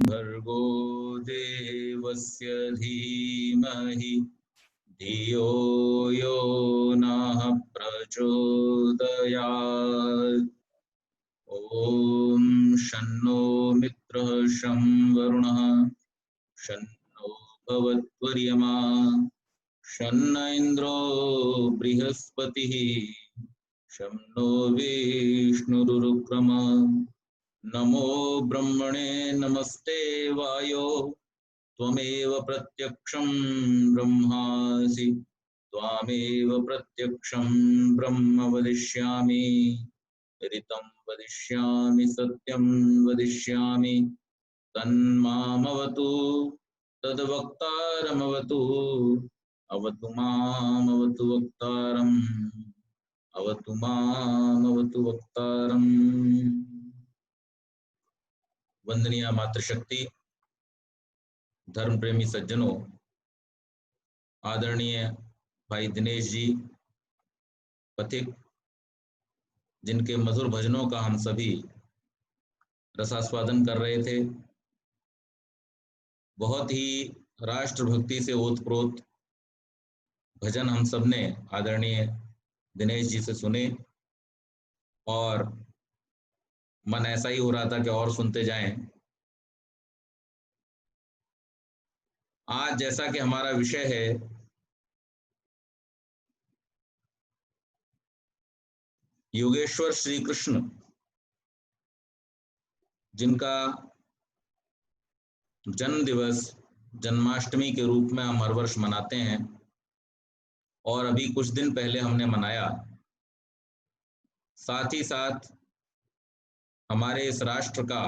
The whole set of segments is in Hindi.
भर्गो देवस्य धीमहि धियो यो नः प्रचोदयात्। ॐ शन्नो मित्रः शं वरुणः शन्नो भवत्वर्यमा शन्न इन्द्रो बृहस्पतिः शं नो विष्णुरुक्रम। नमो ब्रह्मणे नमस्ते वायो त्वमेव प्रत्यक्षं ब्रह्मासि त्वामेव प्रत्यक्षं ब्रह्म वदिष्यामि ऋतं वदिष्यामि सत्यं वदिष्यामि तन्मामवतु तद्वक्तारमवतु अवतु मामवतु वक्तारम् अवतु मामवतु वक्तारम्। वंदनीय मातृशक्ति, धर्म प्रेमी सज्जनों, आदरणीय भाई दिनेश जी पथिक, जिनके मधुर भजनों का हम सभी रसास्वादन कर रहे थे। बहुत ही राष्ट्रभक्ति से ओतप्रोत भजन हम सब ने आदरणीय दिनेश जी से सुने और मन ऐसा ही हो रहा था कि और सुनते जाएं। आज जैसा कि हमारा विषय है योगेश्वर श्री कृष्ण, जिनका जन्म दिवस जन्माष्टमी के रूप में हम हर वर्ष मनाते हैं और अभी कुछ दिन पहले हमने मनाया। साथ ही साथ हमारे इस राष्ट्र का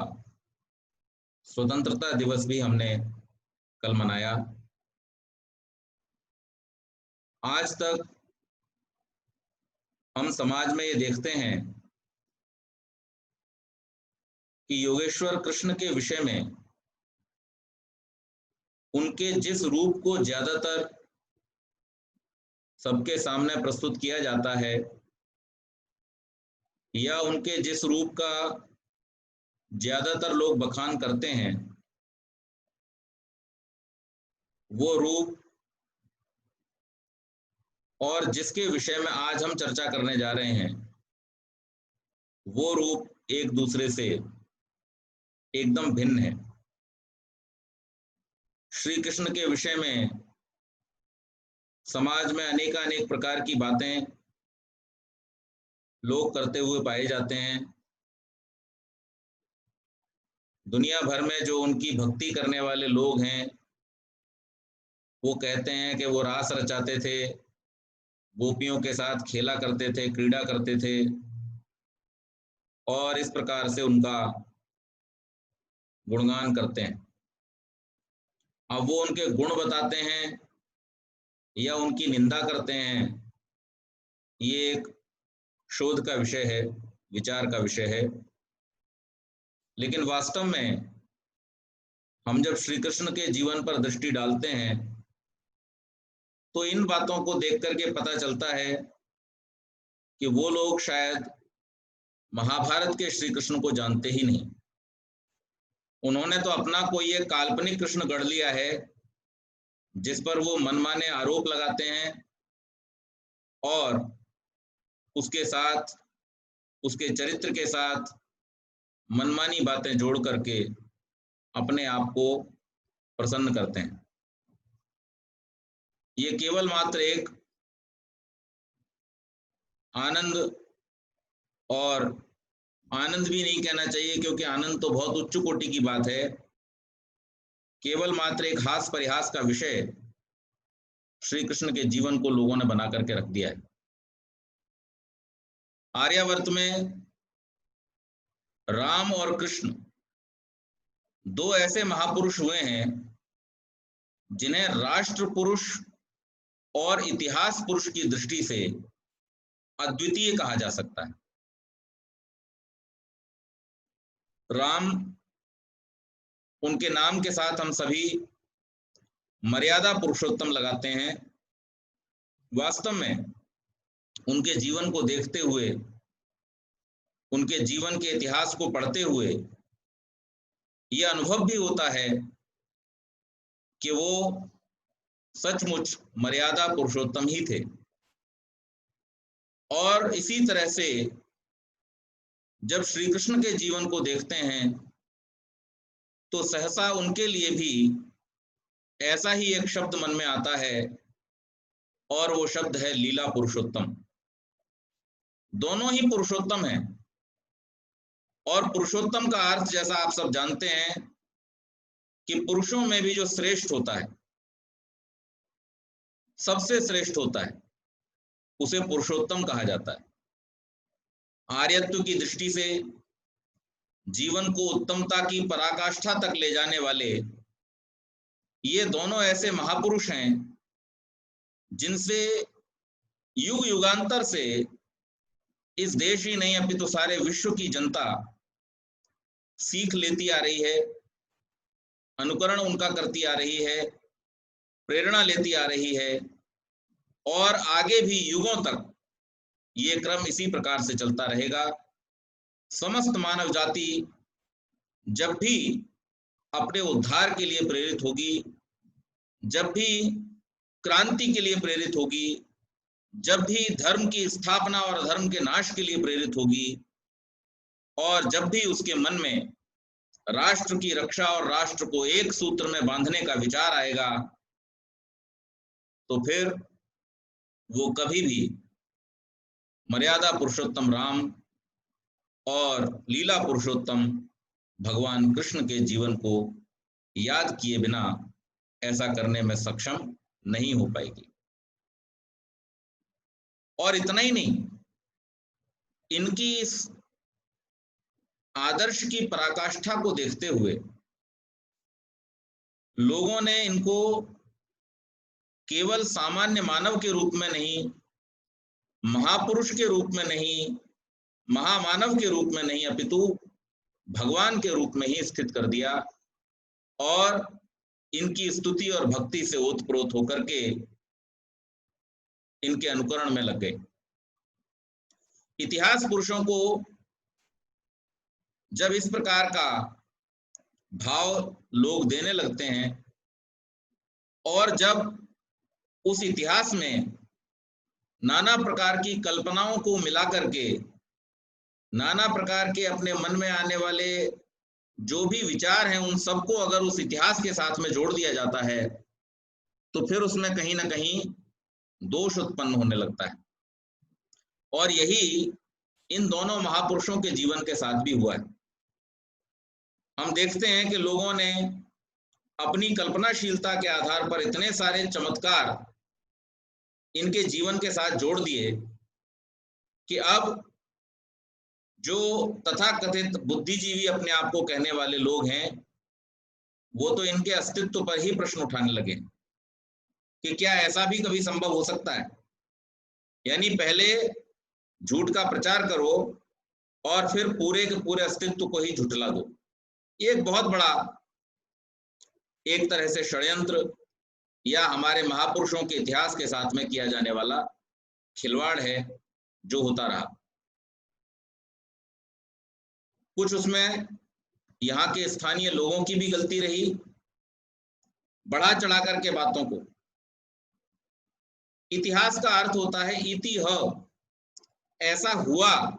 स्वतंत्रता दिवस भी हमने कल मनाया। आज तक हम समाज में ये देखते हैं कि योगेश्वर कृष्ण के विषय में उनके जिस रूप को ज्यादातर सबके सामने प्रस्तुत किया जाता है या उनके जिस रूप का ज्यादातर लोग बखान करते हैं, वो रूप और जिसके विषय में आज हम चर्चा करने जा रहे हैं, वो रूप एक दूसरे से एकदम भिन्न है। श्री कृष्ण के विषय में समाज में अनेकानेक प्रकार की बातें लोग करते हुए पाए जाते हैं। दुनिया भर में जो उनकी भक्ति करने वाले लोग हैं, वो कहते हैं कि वो रास रचाते थे, गोपियों के साथ खेला करते थे, क्रीड़ा करते थे और इस प्रकार से उनका गुणगान करते हैं। अब वो उनके गुण बताते हैं या उनकी निंदा करते हैं, ये एक शोध का विषय है, विचार का विषय है। लेकिन वास्तव में हम जब श्री कृष्ण के जीवन पर दृष्टि डालते हैं तो इन बातों को देख करके पता चलता है कि वो लोग शायद महाभारत के श्री कृष्ण को जानते ही नहीं। उन्होंने तो अपना कोई एक काल्पनिक कृष्ण गढ़ लिया है जिस पर वो मनमाने आरोप लगाते हैं और उसके साथ, उसके चरित्र के साथ मनमानी बातें जोड़ करके अपने आप को प्रसन्न करते हैं। ये केवल मात्र एक आनंद, और आनंद भी नहीं कहना चाहिए क्योंकि आनंद तो बहुत उच्च कोटि की बात है, केवल मात्र एक हास परिहास का विषय श्री कृष्ण के जीवन को लोगों ने बना करके रख दिया है। आर्यावर्त में राम और कृष्ण दो ऐसे महापुरुष हुए हैं जिन्हें राष्ट्र पुरुष और इतिहास पुरुष की दृष्टि से अद्वितीय कहा जा सकता है। राम, उनके नाम के साथ हम सभी मर्यादा पुरुषोत्तम लगाते हैं। वास्तव में उनके जीवन को देखते हुए, उनके जीवन के इतिहास को पढ़ते हुए ये अनुभव भी होता है कि वो सचमुच मर्यादा पुरुषोत्तम ही थे। और इसी तरह से जब श्री कृष्ण के जीवन को देखते हैं तो सहसा उनके लिए भी ऐसा ही एक शब्द मन में आता है, और वो शब्द है लीला पुरुषोत्तम। दोनों ही पुरुषोत्तम हैं, और पुरुषोत्तम का अर्थ जैसा आप सब जानते हैं कि पुरुषों में भी जो श्रेष्ठ होता है, सबसे श्रेष्ठ होता है, उसे पुरुषोत्तम कहा जाता है। आर्यत्व की दृष्टि से जीवन को उत्तमता की पराकाष्ठा तक ले जाने वाले ये दोनों ऐसे महापुरुष हैं जिनसे युग युगांतर से इस देश ही नहीं अपितु सारे विश्व की जनता सीख लेती आ रही है, अनुकरण उनका करती आ रही है, प्रेरणा लेती आ रही है, और आगे भी युगों तक ये क्रम इसी प्रकार से चलता रहेगा। समस्त मानव जाति जब भी अपने उद्धार के लिए प्रेरित होगी, जब भी क्रांति के लिए प्रेरित होगी, जब भी धर्म की स्थापना और धर्म के नाश के लिए प्रेरित होगी, और जब भी उसके मन में राष्ट्र की रक्षा और राष्ट्र को एक सूत्र में बांधने का विचार आएगा, तो फिर वो कभी भी मर्यादा पुरुषोत्तम राम और लीला पुरुषोत्तम भगवान कृष्ण के जीवन को याद किए बिना ऐसा करने में सक्षम नहीं हो पाएगी। और इतना ही नहीं, इनकी इस आदर्श की पराकाष्ठा को देखते हुए लोगों ने इनको केवल सामान्य मानव के रूप में नहीं, महापुरुष के रूप में नहीं, महामानव के रूप में नहीं, अपितु भगवान के रूप में ही स्थित कर दिया, और इनकी स्तुति और भक्ति से ओतप्रोत होकर के इनके अनुकरण में लग गए। इतिहास पुरुषों को जब इस प्रकार का भाव लोग देने लगते हैं, और जब उस इतिहास में नाना प्रकार की कल्पनाओं को मिला करके, नाना प्रकार के अपने मन में आने वाले जो भी विचार हैं उन सबको अगर उस इतिहास के साथ में जोड़ दिया जाता है, तो फिर उसमें कहीं ना कहीं दोष उत्पन्न होने लगता है। और यही इन दोनों महापुरुषों के जीवन के साथ भी हुआ है। हम देखते हैं कि लोगों ने अपनी कल्पनाशीलता के आधार पर इतने सारे चमत्कार इनके जीवन के साथ जोड़ दिए कि अब जो तथाकथित बुद्धिजीवी अपने आप को कहने वाले लोग हैं, वो तो इनके अस्तित्व पर ही प्रश्न उठाने लगे कि क्या ऐसा भी कभी संभव हो सकता है। यानी पहले झूठ का प्रचार करो और फिर पूरे के पूरे अस्तित्व को ही झुठला दो। ये एक बहुत बड़ा एक तरह से षड्यंत्र या हमारे महापुरुषों के इतिहास के साथ में किया जाने वाला खिलवाड़ है जो होता रहा। कुछ उसमें यहाँ के स्थानीय लोगों की भी गलती रही, बढ़ा चढ़ा करके बातों को। इतिहास का अर्थ होता है इति ह, ऐसा हुआ,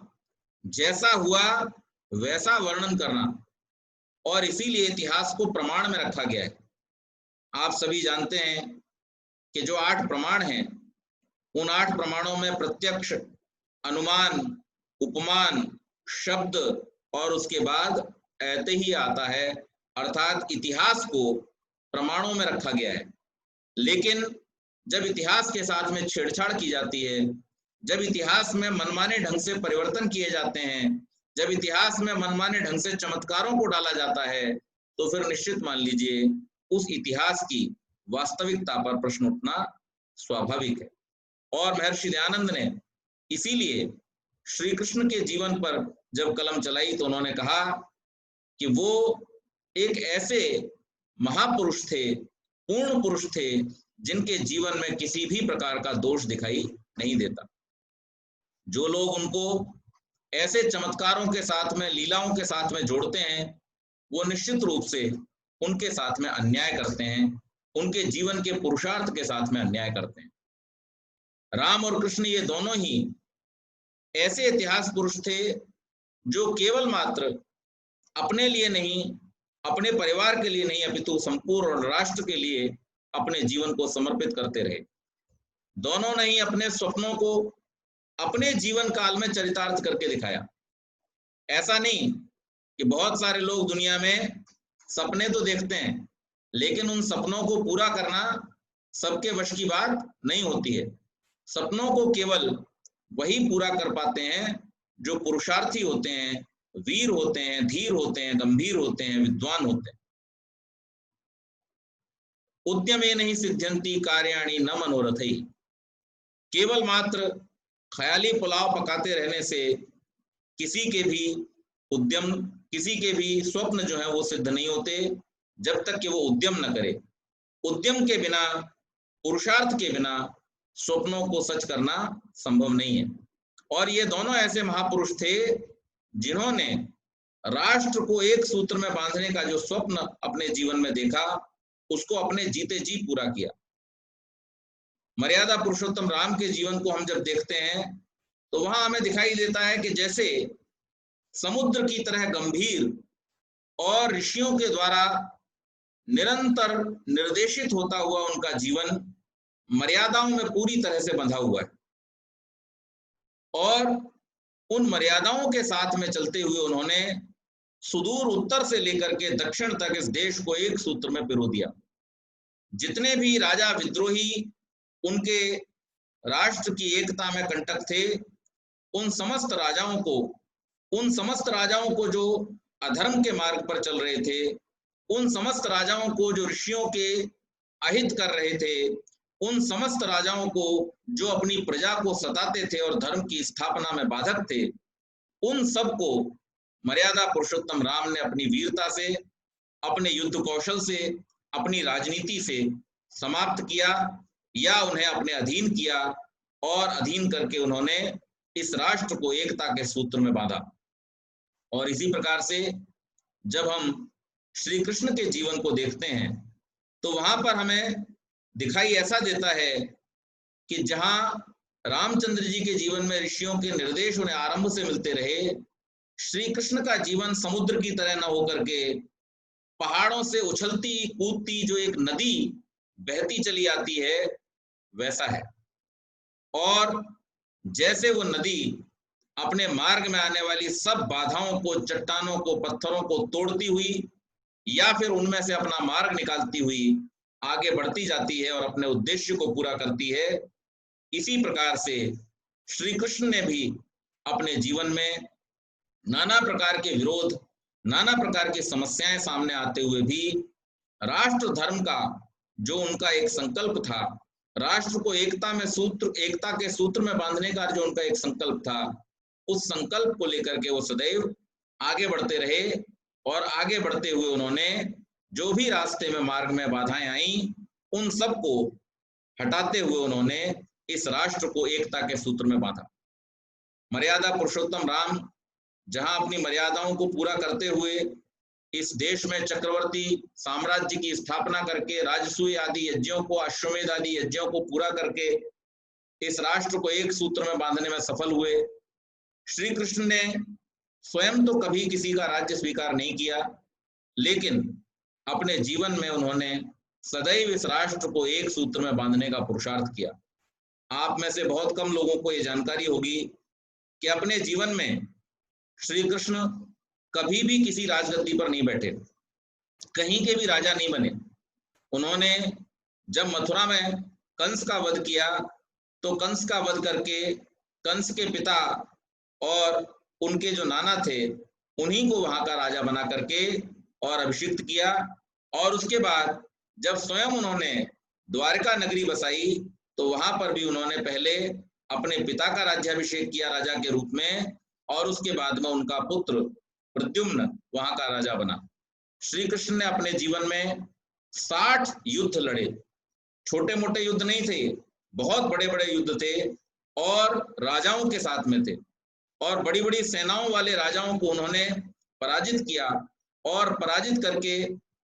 जैसा हुआ वैसा वर्णन करना, और इसीलिए इतिहास को प्रमाण में रखा गया है। आप सभी जानते हैं कि जो 8 प्रमाण हैं, उन 8 प्रमाणों में प्रत्यक्ष, अनुमान, उपमान, शब्द और उसके बाद ऐते ही आता है, अर्थात इतिहास को प्रमाणों में रखा गया है। लेकिन जब इतिहास के साथ में छेड़छाड़ की जाती है, जब इतिहास में मनमाने ढंग से परिवर्तन किए जाते हैं, जब इतिहास में मनमाने ढंग से चमत्कारों को डाला जाता है, तो फिर निश्चित मान लीजिए उस इतिहास की वास्तविकता पर प्रश्न उठना स्वाभाविक है। और महर्षि दयानंद ने इसीलिए श्री कृष्ण के जीवन पर जब कलम चलाई तो उन्होंने कहा कि वो एक ऐसे महापुरुष थे, पूर्ण पुरुष थे, जिनके जीवन में किसी भी प्रकार का दोष दिखाई नहीं देता। जो लोग उनको ऐसे चमत्कारों के साथ में, लीलाओं के साथ में जोड़ते हैं, वो निश्चित रूप से उनके साथ में अन्याय करते हैं, उनके जीवन के पुरुषार्थ के साथ में अन्याय करते हैं। राम और कृष्ण ये दोनों ही ऐसे इतिहास पुरुष थे जो केवल मात्र अपने लिए नहीं, अपने परिवार के लिए नहीं, अपितु संपूर्ण राष्ट्र के लिए अपने जीवन को समर्पित करते रहे। दोनों ने ही अपने स्वप्नों को अपने जीवन काल में चरितार्थ करके दिखाया। ऐसा नहीं कि बहुत सारे लोग दुनिया में सपने तो देखते हैं, लेकिन उन सपनों को पूरा करना सबके वश की बात नहीं होती है। सपनों को केवल वही पूरा कर पाते हैं जो पुरुषार्थी होते हैं, वीर होते हैं, धीर होते हैं, गंभीर होते हैं, विद्वान होते हैं। उद्यमेन ही सिद्ध्यन्ति कार्याणि न मनोरथै। केवल मात्र ख्याली पुलाव पकाते रहने से किसी के भी उद्यम, किसी के भी स्वप्न जो है वो सिद्ध नहीं होते, जब तक कि वो उद्यम न करे। उद्यम के बिना, पुरुषार्थ के बिना स्वप्नों को सच करना संभव नहीं है। और ये दोनों ऐसे महापुरुष थे जिन्होंने राष्ट्र को एक सूत्र में बांधने का जो स्वप्न अपने जीवन में देखा, उसको अपने जीते जी पूरा किया। मर्यादा पुरुषोत्तम राम के जीवन को हम जब देखते हैं तो वहां हमें दिखाई देता है कि जैसे समुद्र की तरह गंभीर और ऋषियों के द्वारा निरंतर निर्देशित होता हुआ उनका जीवन मर्यादाओं में पूरी तरह से बंधा हुआ है, और उन मर्यादाओं के साथ में चलते हुए उन्होंने सुदूर उत्तर से लेकर के दक्षिण तक इस देश को एक सूत्र में पिरो दिया। जितने भी राजा विद्रोही उनके राष्ट्र की एकता में कंटक थे, उन समस्त राजाओं को जो अधर्म के मार्ग पर चल रहे थे, उन समस्त राजाओं को जो ऋषियों के अहित कर रहे थे, उन समस्त राजाओं को जो अपनी प्रजा को सताते थे और धर्म की स्थापना में बाधक थे, उन सबको मर्यादा पुरुषोत्तम राम ने अपनी वीरता से, अपने युद्ध कौशल से, अपनी राजनीति से समाप्त किया या उन्हें अपने अधीन किया, और अधीन करके उन्होंने इस राष्ट्र को एकता के सूत्र में बांधा। और इसी प्रकार से जब हम श्री कृष्ण के जीवन को देखते हैं तो वहां पर हमें दिखाई ऐसा देता है कि जहां रामचंद्र जी के जीवन में ऋषियों के निर्देश उन्हें आरंभ से मिलते रहे, श्री कृष्ण का जीवन समुद्र की तरह न होकर के पहाड़ों से उछलती कूदती जो एक नदी बहती चली आती है वैसा है। और जैसे वो नदी अपने मार्ग में आने वाली सब बाधाओं को, चट्टानों को, पत्थरों को तोड़ती हुई या फिर उनमें से अपना मार्ग निकालती हुई आगे बढ़ती जाती है और अपने उद्देश्य को पूरा करती है, इसी प्रकार से श्री कृष्ण ने भी अपने जीवन में नाना प्रकार के विरोध, नाना प्रकार की समस्याएं सामने आते हुए भी राष्ट्र धर्म का जो उनका एक संकल्प था, राष्ट्र को एकता के सूत्र में बांधने का जो उनका एक संकल्प था, उस संकल्प को लेकर के वो सदैव आगे बढ़ते रहे। और आगे बढ़ते हुए उन्होंने जो भी रास्ते में मार्ग में बाधाएं आई, उन सबको हटाते हुए उन्होंने इस राष्ट्र को एकता के सूत्र में बांधा। मर्यादा पुरुषोत्तम राम जहां अपनी मर्यादाओं को पूरा करते हुए इस देश में चक्रवर्ती साम्राज्य की स्थापना करके राजसूय आदि यज्ञों को, अश्वमेध आदि यज्ञों को पूरा करके इस राष्ट्र को एक सूत्र में बांधने में सफल हुए। श्री कृष्ण ने स्वयं तो कभी किसी का राज्य स्वीकार नहीं किया, लेकिन अपने जीवन में उन्होंने सदैव इस राष्ट्र को एक सूत्र में बांधने का पुरुषार्थ किया। आप में से बहुत कम लोगों को ये जानकारी होगी कि अपने जीवन में श्री कृष्ण कभी भी किसी राजगद्दी पर नहीं बैठे, कहीं के भी राजा नहीं बने। उन्होंने जब मथुरा में कंस का वध किया तो कंस का वध करके कंस के पिता और उनके जो नाना थे उन्हीं को वहां का राजा बना करके और अभिषिक्त किया। और उसके बाद जब स्वयं उन्होंने द्वारका नगरी बसाई तो वहां पर भी उन्होंने पहले अपने पिता का राज्याभिषेक किया राजा के रूप में, और उसके बाद में उनका पुत्र प्रद्युम्न वहां का राजा बना। श्री कृष्ण ने अपने जीवन में 60 युद्ध लड़े। छोटे मोटे युद्ध नहीं थे, बहुत बड़े बड़े युद्ध थे और राजाओं के साथ में थे, और बड़ी बड़ी सेनाओं वाले राजाओं को उन्होंने पराजित किया। और पराजित करके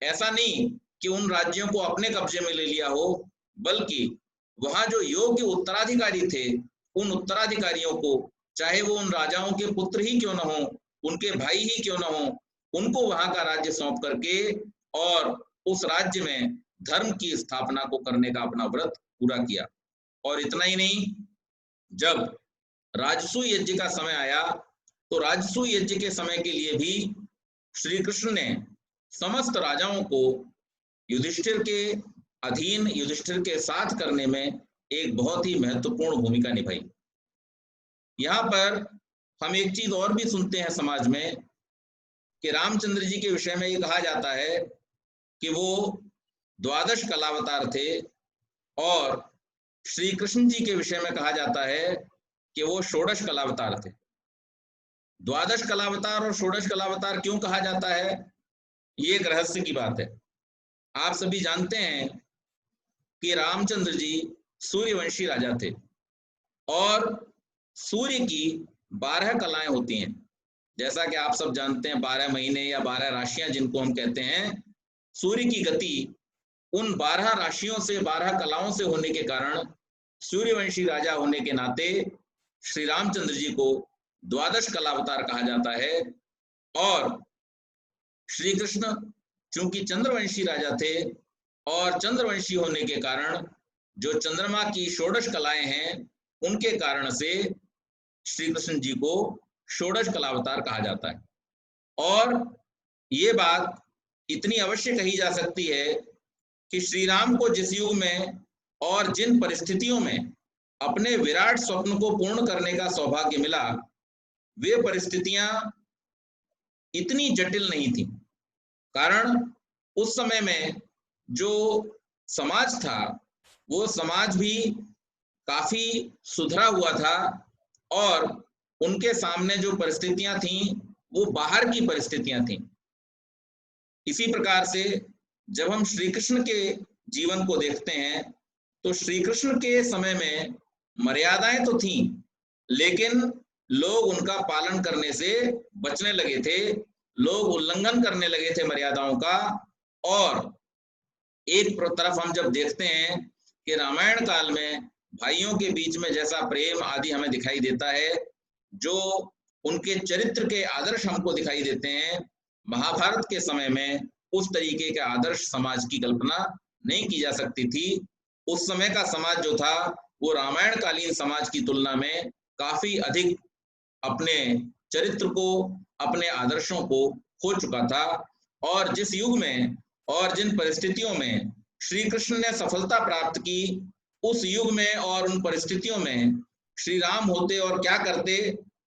ऐसा नहीं कि उन राज्यों को अपने कब्जे में ले लिया हो, बल्कि वहां जो योग्य उत्तराधिकारी थे उन उत्तराधिकारियों को, चाहे वो उन राजाओं के पुत्र ही क्यों न हो, उनके भाई ही क्यों न हो, उनको वहां का राज्य सौंप करके और उस राज्य में धर्म की स्थापना को करने का अपना व्रत पूरा किया। और इतना ही नहीं, जब राजसूय यज्ञ का समय आया तो राजसूय यज्ञ के समय के लिए भी श्री कृष्ण ने समस्त राजाओं को युधिष्ठिर के अधीन, युधिष्ठिर के साथ करने में एक बहुत ही महत्वपूर्ण भूमिका निभाई। यहाँ पर हम एक चीज और भी सुनते हैं समाज में कि रामचंद्र जी के विषय में ये कहा जाता है कि वो द्वादश कलावतार थे, और श्री कृष्ण जी के विषय में कहा जाता है कि वो षोडश कलावतार थे। द्वादश कलावतार और षोडश कलावतार क्यों कहा जाता है, ये एक रहस्य की बात है। आप सभी जानते हैं कि रामचंद्र जी सूर्यवंशी राजा थे, और सूर्य की 12 कलाएं होती हैं। जैसा कि आप सब जानते हैं 12 महीने या 12 राशियां जिनको हम कहते हैं, सूर्य की गति उन 12 राशियों से, 12 कलाओं से होने के कारण सूर्यवंशी राजा होने के नाते श्री रामचंद्र जी को द्वादश कलावतार कहा जाता है। और श्री कृष्ण चूंकि चंद्रवंशी राजा थे, और चंद्रवंशी होने के कारण जो चंद्रमा की षोडश कलाएं हैं उनके कारण से श्री कृष्ण जी को षोडश कलावतार कहा जाता है। और ये बात इतनी अवश्य कही जा सकती है कि श्री राम को जिस युग में और जिन परिस्थितियों में अपने विराट स्वप्न को पूर्ण करने का सौभाग्य मिला, वे परिस्थितियां इतनी जटिल नहीं थी। कारण उस समय में जो समाज था वो समाज भी काफी सुधरा हुआ था, और उनके सामने जो परिस्थितियां थीं वो बाहर की परिस्थितियां थीं। इसी प्रकार से जब हम श्री कृष्ण के जीवन को देखते हैं तो श्री कृष्ण के समय में मर्यादाएं तो थीं, लेकिन लोग उनका पालन करने से बचने लगे थे, लोग उल्लंघन करने लगे थे मर्यादाओं का। और एक तरफ हम जब देखते हैं कि रामायण काल में भाइयों के बीच में जैसा प्रेम आदि हमें दिखाई देता है, जो उनके चरित्र के आदर्श हमको दिखाई देते हैं, महाभारत के समय में उस तरीके के आदर्श समाज की कल्पना नहीं की जा सकती थी। उस समय का समाज जो था वो रामायण कालीन समाज की तुलना में काफी अधिक अपने चरित्र को, अपने आदर्शों को खो चुका था। और जिस युग में और जिन परिस्थितियों में श्री कृष्ण ने सफलता प्राप्त की, उस युग में और उन परिस्थितियों में श्री राम होते और क्या करते,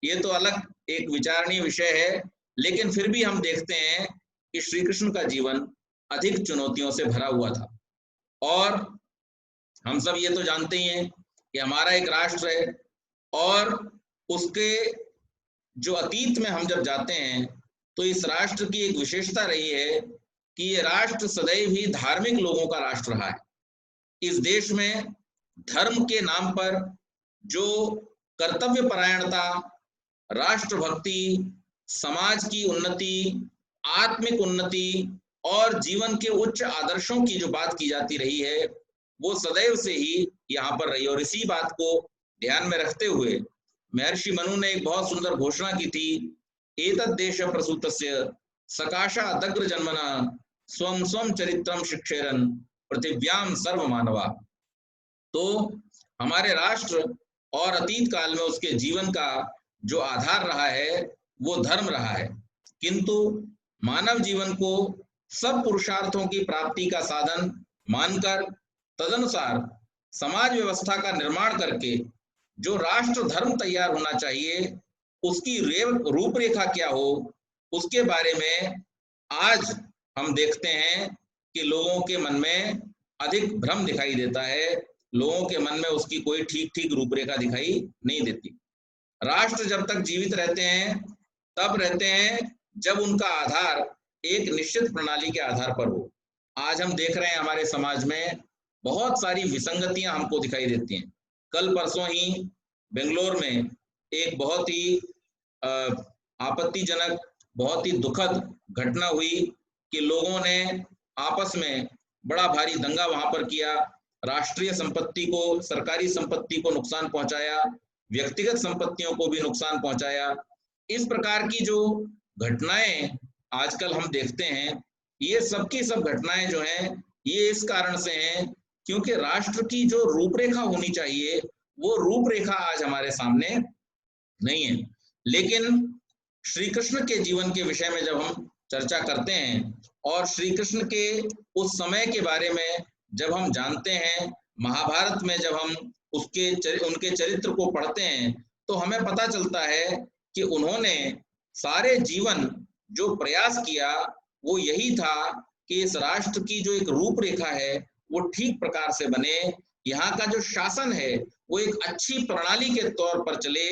ये तो अलग एक विचारणीय विषय है। लेकिन फिर भी हम देखते हैं कि श्री कृष्ण का जीवन अधिक चुनौतियों से भरा हुआ था। और हम सब ये तो जानते ही हैं कि हमारा एक राष्ट्र है, और उसके जो अतीत में हम जब जाते हैं तो इस राष्ट्र की एक विशेषता रही है कि ये राष्ट्र सदैव ही धार्मिक लोगों का राष्ट्र रहा है। इस देश में धर्म के नाम पर जो कर्तव्य परायणता, राष्ट्रभक्ति, समाज की उन्नति, आत्मिक उन्नति और जीवन के उच्च आदर्शों की जो बात की जाती रही है, वो सदैव से ही यहाँ पर रही। और इसी बात को ध्यान में रखते हुए महर्षि मनु ने एक बहुत सुंदर घोषणा की थी, एतद् देश प्रसूतस्य सकाशा दग्र जन्मना स्वम स्वम चरित्रम शिक्षेरन पृथिव्याम सर्व मानवा। तो हमारे राष्ट्र और अतीत काल में उसके जीवन का जो आधार रहा है वो धर्म रहा है, किंतु मानव जीवन को सब पुरुषार्थों की प्राप्ति का साधन मानकर तदनुसार समाज व्यवस्था का निर्माण करके जो राष्ट्र धर्म तैयार होना चाहिए, उसकी रूपरेखा क्या हो, उसके बारे में आज हम देखते हैं कि लोगों के मन में अधिक भ्रम दिखाई देता है। लोगों के मन में उसकी कोई ठीक ठीक रूपरेखा दिखाई नहीं देती। राष्ट्र जब तक जीवित रहते हैं तब रहते हैं जब उनका आधार एक निश्चित प्रणाली के आधार पर हो। आज हम देख रहे हैं हमारे समाज में बहुत सारी विसंगतियां हमको दिखाई देती हैं। कल परसों ही बेंगलोर में एक बहुत ही आपत्तिजनक बहुत ही दुखद घटना हुई कि लोगों ने आपस में बड़ा भारी दंगा वहां पर किया, राष्ट्रीय संपत्ति को, सरकारी संपत्ति को नुकसान पहुंचाया, व्यक्तिगत संपत्तियों को भी नुकसान पहुंचाया। इस प्रकार की जो घटनाएं आजकल हम देखते हैं, ये सब की सब घटनाएं जो हैं ये इस कारण से हैं क्योंकि राष्ट्र की जो रूपरेखा होनी चाहिए वो रूपरेखा आज हमारे सामने नहीं है। लेकिन श्री कृष्ण के जीवन के विषय में जब हम चर्चा करते हैं और श्री कृष्ण के उस समय के बारे में जब हम जानते हैं, महाभारत में जब हम उनके चरित्र को पढ़ते हैं तो हमें पता चलता है कि उन्होंने सारे जीवन जो प्रयास किया वो यही था कि इस राष्ट्र की जो एक रूपरेखा है वो ठीक प्रकार से बने, यहाँ का जो शासन है वो एक अच्छी प्रणाली के तौर पर चले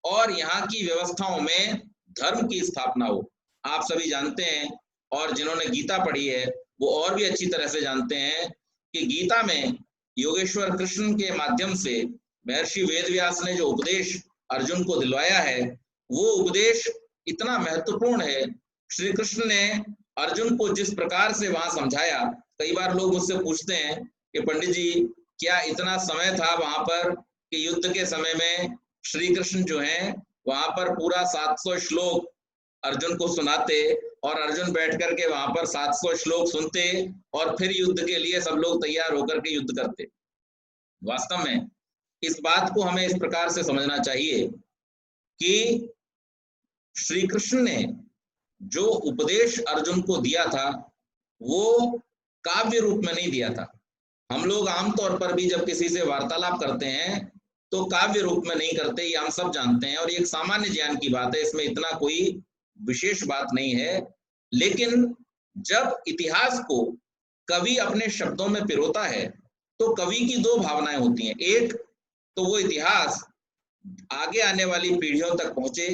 और यहाँ की व्यवस्थाओं में धर्म की स्थापना हो। आप सभी जानते हैं और जिन्होंने गीता पढ़ी है वो और भी अच्छी तरह से जानते हैं कि गीता में योगेश्वर कृष्ण के माध्यम से महर्षि वेदव्यास ने जो उपदेश अर्जुन को दिलवाया है वो उपदेश इतना महत्वपूर्ण है। श्री कृष्ण ने अर्जुन को जिस प्रकार से वहां समझाया, कई बार लोग मुझसे पूछते हैं कि पंडित जी क्या इतना समय था वहां पर कि युद्ध के समय में श्री कृष्ण जो है वहां पर पूरा 700 श्लोक अर्जुन को सुनाते और अर्जुन बैठ करके वहां पर 700 श्लोक सुनते और फिर युद्ध के लिए सब लोग तैयार होकर के युद्ध करते। वास्तव में इस बात को हमें इस प्रकार से समझना चाहिए कि श्री कृष्ण ने जो उपदेश अर्जुन को दिया था वो काव्य रूप में नहीं दिया था। हम लोग आमतौर पर भी जब किसी से वार्तालाप करते हैं तो काव्य रूप में नहीं करते, ये हम सब जानते हैं और ये एक सामान्य ज्ञान की बात है, इसमें इतना कोई विशेष बात नहीं है। लेकिन जब इतिहास को कवि अपने शब्दों में पिरोता है तो कवि की दो भावनाएं होती हैं। एक तो वो इतिहास आगे आने वाली पीढ़ियों तक पहुंचे,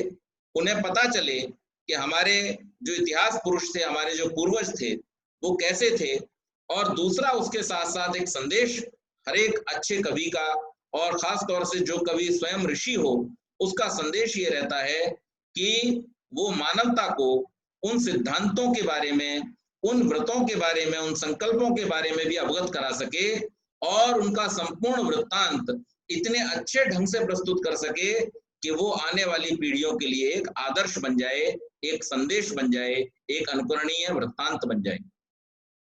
उन्हें पता चले कि हमारे जो इतिहास पुरुष थे, हमारे जो पूर्वज थे वो कैसे थे। और दूसरा उसके साथ साथ एक संदेश हर एक अच्छे कवि का और खास तौर से जो कवि स्वयं ऋषि हो उसका संदेश ये रहता है कि वो मानवता को उन सिद्धांतों के बारे में, उन व्रतों के बारे में, उन संकल्पों के बारे में भी अवगत करा सके और उनका संपूर्ण वृत्तांत इतने अच्छे ढंग से प्रस्तुत कर सके कि वो आने वाली पीढ़ियों के लिए एक आदर्श बन जाए, एक संदेश बन जाए, एक अनुकरणीय वृत्तांत बन जाए।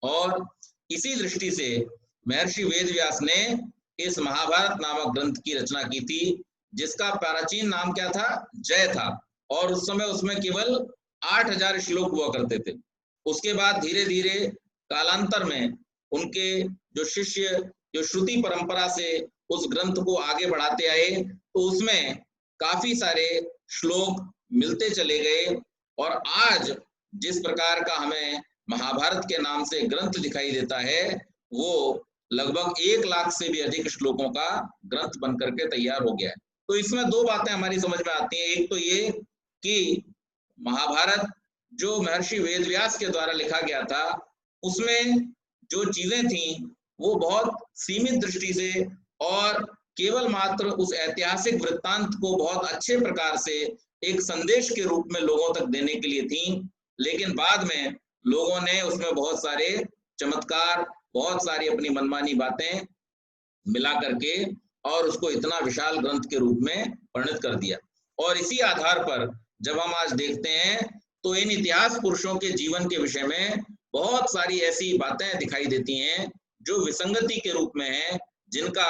और इसी दृष्टि से महर्षि वेदव्यास ने इस महाभारत नामक ग्रंथ की रचना की थी जिसका प्राचीन नाम क्या था? जय था। और उस समय उसमें केवल 8000 श्लोक हुआ करते थे। उसके बाद धीरे धीरे कालांतर में उनके जो शिष्य जो श्रुति परंपरा से उस ग्रंथ को आगे बढ़ाते आए तो उसमें काफी सारे श्लोक मिलते चले गए और आज जिस प्रकार का हमें महाभारत के नाम से ग्रंथ दिखाई देता है वो लगभग 1 लाख से भी अधिक श्लोकों का ग्रंथ बनकर के तैयार हो गया है। तो इसमें दो बातें हमारी समझ में आती हैं। एक तो ये कि महाभारत जो महर्षि वेदव्यास के द्वारा लिखा गया था उसमें जो चीजें थी वो बहुत सीमित दृष्टि से और केवल मात्र उस ऐतिहासिक वृत्तांत को बहुत अच्छे प्रकार से एक संदेश के रूप में लोगों तक देने के लिए थी। लेकिन बाद में लोगों ने उसमें बहुत सारे चमत्कार, बहुत सारी अपनी मनमानी बातें मिला करके और उसको इतना विशाल ग्रंथ के रूप में वर्णित कर दिया। और इसी आधार पर जब हम आज देखते हैं तो इन इतिहास पुरुषों के जीवन के विषय में बहुत सारी ऐसी बातें दिखाई देती हैं जो विसंगति के रूप में हैं, जिनका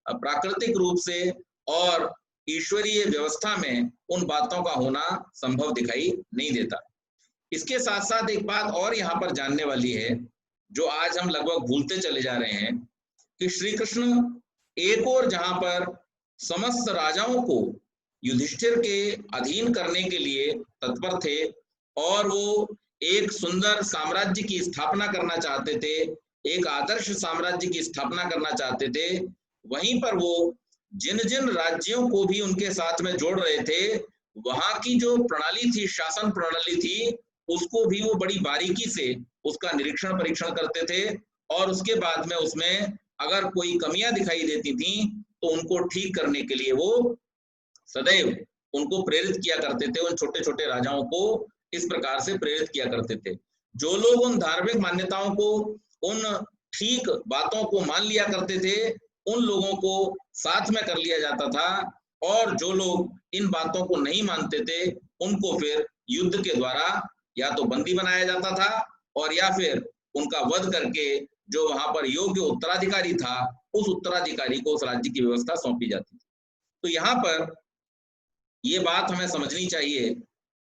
प्राकृतिक रूप से और ईश्वरीय व्यवस्था में उन बातों का होना संभव दिखाई नहीं देता। इसके साथ साथ एक बात और यहाँ पर जानने वाली है जो आज हम लगभग भूलते चले जा रहे हैं कि श्री कृष्ण एक और जहां पर समस्त राजाओं को युधिष्ठिर के अधीन करने के लिए तत्पर थे और वो एक सुंदर साम्राज्य की स्थापना करना चाहते थे, एक आदर्श साम्राज्य की स्थापना करना चाहते थे, वहीं पर वो जिन जिन राज्यों को भी उनके साथ में जोड़ रहे थे वहां की जो प्रणाली थी, शासन प्रणाली थी, उसको भी वो बड़ी बारीकी से उसका निरीक्षण परीक्षण करते थे और उसके बाद में उसमें अगर कोई कमियां दिखाई देती थी तो उनको ठीक करने के लिए वो सदैव उनको प्रेरित किया करते थे, उन छोटे छोटे राजाओं को इस प्रकार से प्रेरित किया करते थे। जो लोग उन धार्मिक मान्यताओं को, उन ठीक बातों को मान लिया करते थे, उन लोगों को साथ में कर लिया जाता था, और जो लोग इन बातों को नहीं मानते थे उनको फिर युद्ध के द्वारा या तो बंदी बनाया जाता था, और या फिर उनका वध करके जो वहां पर योग्य उत्तराधिकारी था उस उत्तराधिकारी को उस राज्य की व्यवस्था सौंपी जाती थी। तो यहाँ पर ये बात हमें समझनी चाहिए,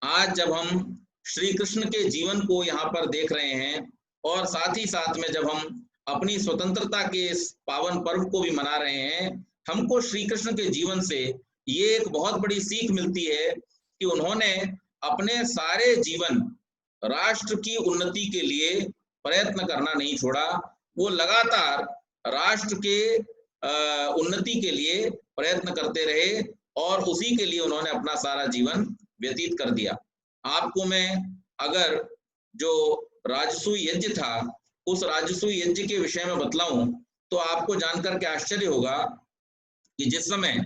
आज जब हम श्री कृष्ण के जीवन को यहाँ पर देख रहे हैं, और साथ ही साथ में जब हम अपनी स्वतंत्रता के इस पावन पर्व को भी मना रहे हैं, हमको श्री कृष्ण के जीवन से ये एक बहुत बड़ी सीख मिलती है कि उन्होंने अपने सारे जीवन राष्ट्र की उन्नति के लिए प्रयत्न करना नहीं छोड़ा। वो लगातार राष्ट्र के उन्नति के लिए प्रयत्न करते रहे, और उसी के लिए उन्होंने अपना सारा जीवन व्यतीत कर दिया। आपको मैं अगर जो राजसूय यज्ञ था उस राजसूय यज्ञ के विषय में बतलाऊं तो आपको जानकर के आश्चर्य होगा कि जिस समय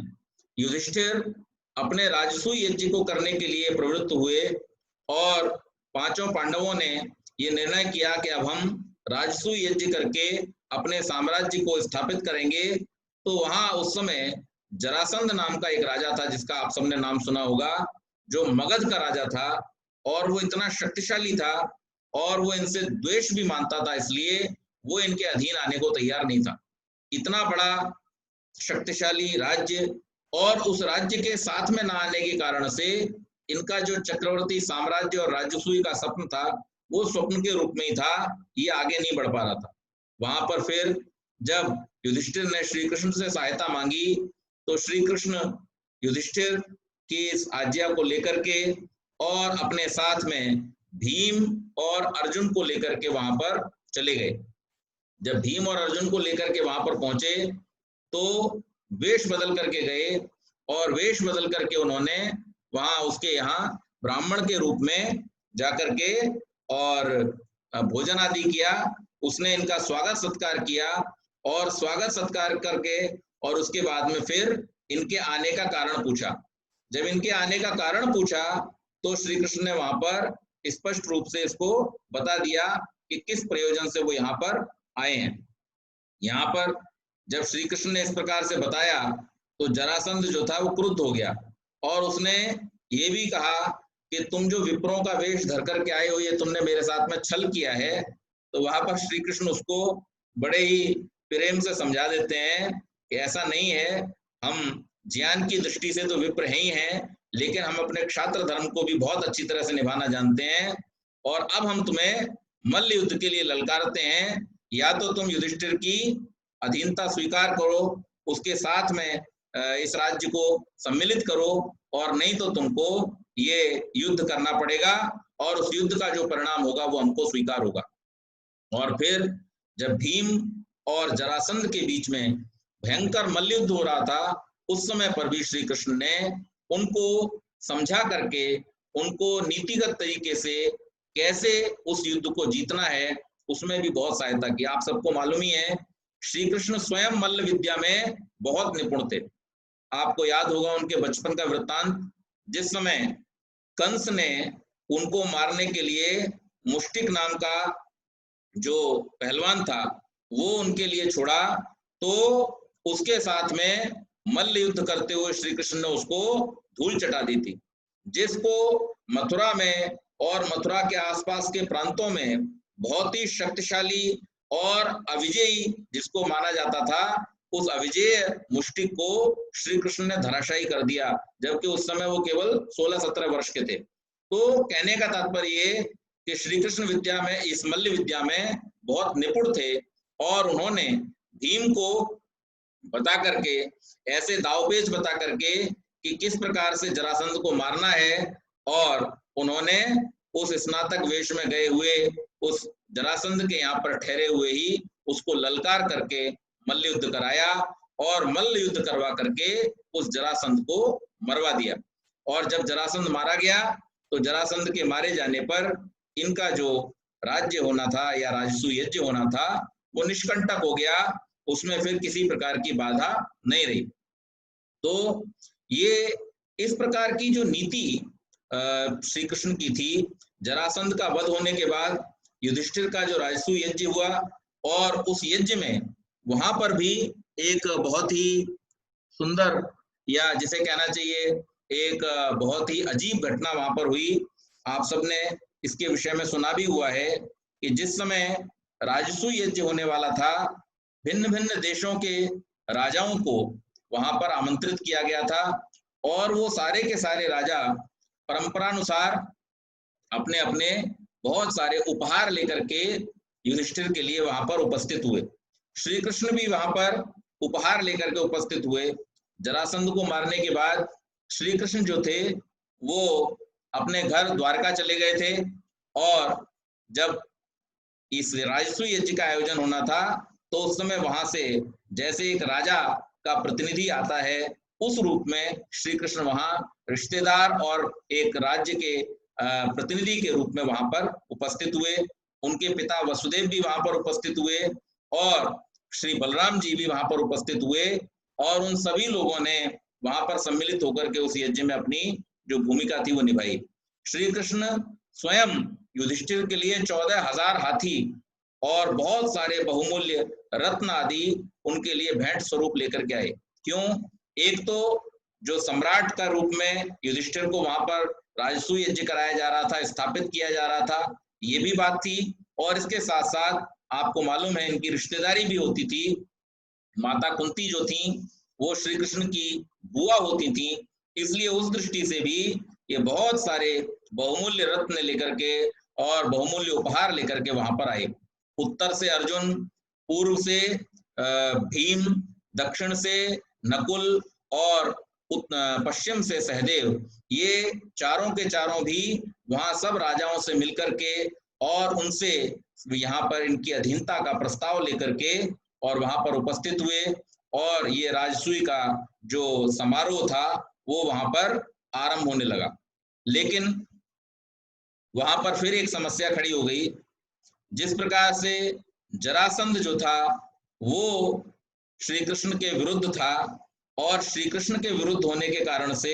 युधिष्ठिर अपने राजसूय यज्ञ को करने के लिए प्रवृत्त हुए और पांचों पांडवों ने ये निर्णय किया कि अब हम राजसूय यज्ञ करके अपने साम्राज्य को स्थापित करेंगे, तो वहां उस समय जरासंध नाम का एक राजा था जिसका आप सबने नाम सुना होगा, जो मगध का राजा था, और वो इतना शक्तिशाली था और वो इनसे द्वेष भी मानता था, इसलिए वो इनके अधीन आने को तैयार नहीं था। इतना बड़ा शक्तिशाली राज्य, और उस राज्य के साथ में ना आने के कारण से इनका जो चक्रवर्ती साम्राज्य और राजसूय का स्वप्न था वो स्वप्न के रूप में ही था, ये आगे नहीं बढ़ पा रहा था। वहां पर फिर जब युधिष्ठिर ने श्री कृष्ण से सहायता मांगी तो श्री कृष्ण युधिष्ठिर की इस आज्ञा को लेकर के और अपने साथ में भीम और अर्जुन को लेकर के वहां पर चले गए। जब भीम और अर्जुन को लेकर के वहां पर पहुंचे तो वेश बदल करके गए, और वेश बदल करके उन्होंने वहां उसके यहाँ ब्राह्मण के रूप में जाकर के और भोजन आदि किया। उसने इनका स्वागत सत्कार किया, और स्वागत सत्कार करके और उसके बाद में फिर इनके आने का कारण पूछा। जब इनके आने का कारण पूछा तो श्री कृष्ण ने वहां पर स्पष्ट रूप से इसको बता दिया कि किस प्रयोजन से वो यहाँ पर आए हैं। यहाँ पर जब श्री कृष्ण ने इस प्रकार से बताया तो जरासंध जो था वो क्रुद्ध हो गया, और उसने ये भी कहा कि तुम जो विप्रों का वेश धर करके आए हो, ये तुमने मेरे साथ में छल किया है। तो वहां पर श्री कृष्ण उसको बड़े ही प्रेम से समझा देते हैं कि ऐसा नहीं है, हम ज्ञान की दृष्टि से तो विप्र ही हैं, लेकिन हम अपने क्षात्र धर्म को भी बहुत अच्छी तरह से निभाना जानते हैं, और अब हम तुम्हें मल्ल युद्ध के लिए ललकारते हैं। या तो तुम युधिष्ठिर की अधीनता स्वीकार करो, उसके साथ में इस राज्य को सम्मिलित करो, और नहीं तो तुमको ये युद्ध करना पड़ेगा, और उस युद्ध का जो परिणाम होगा वो हमको स्वीकार होगा। और फिर जब भीम और जरासंध के बीच में भयंकर मल्लयुद्ध हो रहा था, उस समय पर भी श्री कृष्ण ने उनको समझा करके उनको नीतिगत तरीके से कैसे उस युद्ध को जीतना है उसमें भी बहुत सहायता की। आप सबको मालूम ही है श्री कृष्ण स्वयं मल्ल विद्या में बहुत निपुण थे। आपको याद होगा उनके बचपन का वृत्तांत, जिस समय कंस ने उनको मारने के लिए मुष्टिक नाम का जो पहलवान था वो उनके लिए छोड़ा, तो उसके साथ में मल्ल युद्ध करते हुए श्री कृष्ण ने उसको धूल चटा दी थी, जिसको मथुरा में और मथुरा के आसपास के प्रांतों में बहुत ही शक्तिशाली और अविजयी जिसको माना जाता था, उस अविजय मुष्टिक को श्री कृष्ण ने धराशायी कर दिया, जबकि उस समय वो केवल 16-17 वर्ष के थे। तो कहने का तात्पर्य ये कि श्री कृष्ण विद्या में, इस मल्ल विद्या में बहुत निपुण थे, और उन्होंने भीम को बता करके, ऐसे दावपेच बता करके कि किस प्रकार से जरासंध को मारना है, और उन्होंने उस स्नातक वेश में गए हुए उस जरासंध के यहाँ पर ठहरे हुए ही उसको ललकार करके मल्ल युद्ध कराया, और मल्ल युद्ध करवा करके उस जरासंध को मरवा दिया। और जब जरासंध मारा गया तो जरासंध के मारे जाने पर इनका जो राज्य होना था या राजसूय यज्ञ होना था वो निष्कंटक हो गया, उसमें फिर किसी प्रकार की बाधा नहीं रही। तो ये इस प्रकार की जो नीति श्री कृष्ण की थी। जरासंध का वध होने के बाद युधिष्ठिर का जो राजसूय यज्ञ हुआ, और उस यज्ञ में वहां पर भी एक बहुत ही सुंदर, या जिसे कहना चाहिए एक बहुत ही अजीब घटना वहां पर हुई। आप सबने इसके विषय में सुना भी हुआ है कि जिस समय राजसूय यज्ञ होने वाला था, भिन्न भिन्न देशों के राजाओं को वहां पर आमंत्रित किया गया था, और वो सारे के सारे राजा परंपरानुसार अपने अपने बहुत सारे उपहार लेकर के युधिष्ठिर के लिए वहां पर उपस्थित हुए। श्री कृष्ण भी वहां पर उपहार लेकर के उपस्थित हुए। जरासंध को मारने के बाद श्री कृष्ण जो थे वो अपने घर द्वारका चले गए थे, और जब इस राजसूय यज्ञ का आयोजन होना था तो उस समय वहां से जैसे एक राजा का प्रतिनिधि आता है, उस रूप में श्री कृष्ण वहां रिश्तेदार और एक राज्य के प्रतिनिधि के रूप में वहां पर उपस्थित हुए। उनके पिता वसुदेव भी वहां पर उपस्थित हुए, और श्री बलराम जी भी वहां पर उपस्थित हुए, और उन सभी लोगों ने वहां पर सम्मिलित होकर के उस यज्ञ में अपनी जो भूमिका थी वो निभाई। श्री कृष्ण स्वयं युधिष्ठिर के लिए 14,000 हाथी और बहुत सारे बहुमूल्य रत्न आदि उनके लिए भेंट स्वरूप लेकर के आए। क्यों? एक तो जो सम्राट का रूप में युधिष्ठिर को वहां पर राजसूय यज्ञ कराया जा रहा था, स्थापित किया जा रहा था, ये भी बात थी, और इसके साथ साथ आपको मालूम है इनकी रिश्तेदारी भी होती थी। माता कुंती जो थी वो श्री कृष्ण की बुआ होती थी, इसलिए उस दृष्टि से भी ये बहुत सारे बहुमूल्य रत्न लेकर के और बहुमूल्य उपहार लेकर के वहां पर आए। उत्तर से अर्जुन, पूर्व से भीम, दक्षिण से नकुल, और पश्चिम से सहदेव, ये चारों के चारों भी वहां सब राजाओं से मिलकर के और उनसे यहाँ पर इनकी अधीनता का प्रस्ताव लेकर के और वहां पर उपस्थित हुए, और ये राजसूय का जो समारोह था वो वहां पर आरंभ होने लगा। लेकिन वहां पर फिर एक समस्या खड़ी हो गई। जिस प्रकार से जरासंध जो था वो श्री कृष्ण के विरुद्ध था, और श्री कृष्ण के विरुद्ध होने के कारण से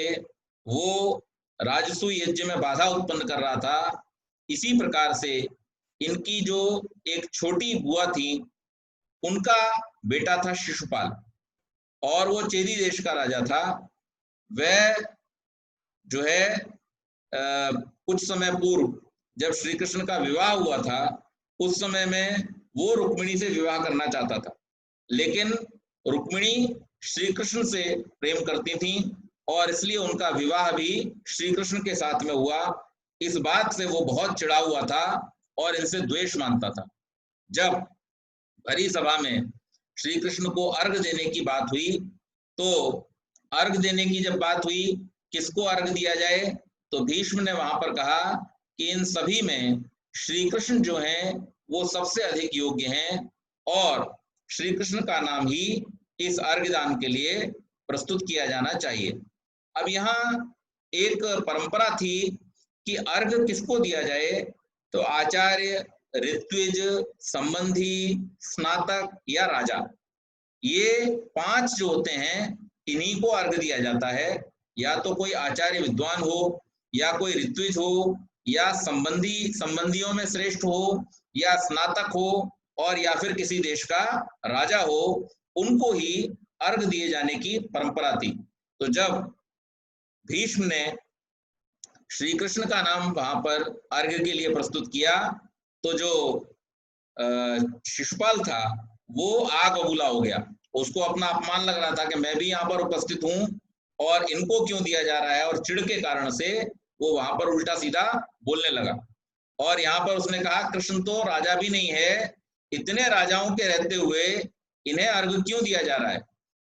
वो राजसूय यज्ञ में बाधा उत्पन्न कर रहा था, इसी प्रकार से इनकी जो एक छोटी बुआ थी उनका बेटा था शिशुपाल, और वो चेदी देश का राजा था। वह जो है कुछ समय पूर्व जब श्री कृष्ण का विवाह हुआ था उस समय में वो रुक्मिणी से विवाह करना चाहता था, लेकिन रुक्मिणी श्री कृष्ण से प्रेम करती थी, और इसलिए उनका विवाह भी श्री कृष्ण के साथ में हुआ। इस बात से वो बहुत चिढ़ा हुआ था और इनसे द्वेष मानता था। जब भरी सभा में श्री कृष्ण को अर्घ देने की बात हुई, तो अर्घ देने की जब बात हुई किसको अर्घ दिया जाए, तो भीष्म ने वहां पर कहा कि इन सभी में श्री कृष्ण जो हैं वो सबसे अधिक योग्य हैं, और श्री कृष्ण का नाम ही इस अर्घदान के लिए प्रस्तुत किया जाना चाहिए। अब यहाँ एक परंपरा थी कि अर्घ किसको दिया जाए, तो आचार्य, ऋत्विज, संबंधी, स्नातक या राजा, ये 5 जो होते हैं इन्हीं को अर्घ दिया जाता है। या तो कोई आचार्य विद्वान हो, या कोई ऋत्विज हो, या संबंधियों में श्रेष्ठ हो, या स्नातक हो, और या फिर किसी देश का राजा हो, उनको ही अर्घ दिए जाने की परंपरा थी। तो जब भीष्म ने श्री कृष्ण का नाम वहां पर अर्घ के लिए प्रस्तुत किया, तो जो शिशुपाल था वो आग बबूला हो गया। उसको अपना अपमान लग रहा था कि मैं भी यहाँ पर उपस्थित हूँ और इनको क्यों दिया जा रहा है, और चिढ़ के कारण से वो वहां पर उल्टा सीधा बोलने लगा। और यहाँ पर उसने कहा कृष्ण तो राजा भी नहीं है, इतने राजाओं के रहते हुए इन्हें अर्घ क्यों दिया जा रहा है।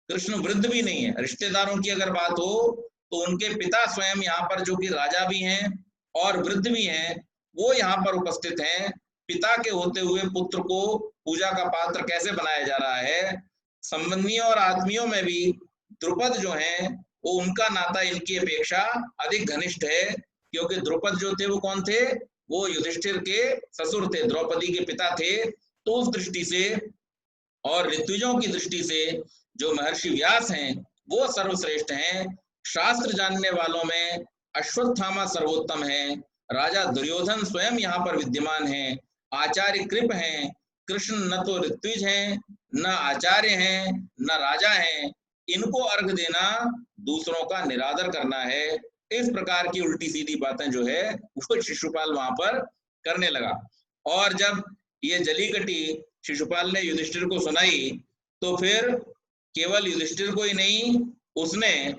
कृष्ण वृद्ध भी नहीं है। रिश्तेदारों की अगर बात हो तो उनके पिता स्वयं यहाँ पर जो कि राजा भी हैं और वृद्ध भी हैं, वो यहाँ पर उपस्थित हैं। पिता के होते हुए पुत्र को पूजा का पात्र कैसे बनाया जा रहा है। संबंधियों और आत्मियों में भी द्रुपद जो हैं वो उनका नाता इनकी अपेक्षा अधिक घनिष्ठ है, क्योंकि द्रुपद जो थे वो कौन थे, वो युधिष्ठिर के ससुर थे, द्रौपदी के पिता थे। तो उस दृष्टि से और ऋत्विजों की दृष्टि से जो महर्षि व्यास हैं वो सर्वश्रेष्ठ हैं। शास्त्र जानने वालों में अश्वत्थामा सर्वोत्तम है, राजा दुर्योधन स्वयं यहाँ पर विद्यमान है, आचार्य कृप हैं, कृष्ण न तो ऋत्विज हैं, न आचार्य हैं, न राजा हैं, इनको अर्घ देना दूसरों का निरादर करना है। इस प्रकार की उल्टी सीधी बातें जो है वो शिशुपाल वहां पर करने लगा। और जब ये जलीकटी शिशुपाल ने युधिष्ठिर को सुनाई तो फिर केवल युधिष्ठिर को ही नहीं, उसने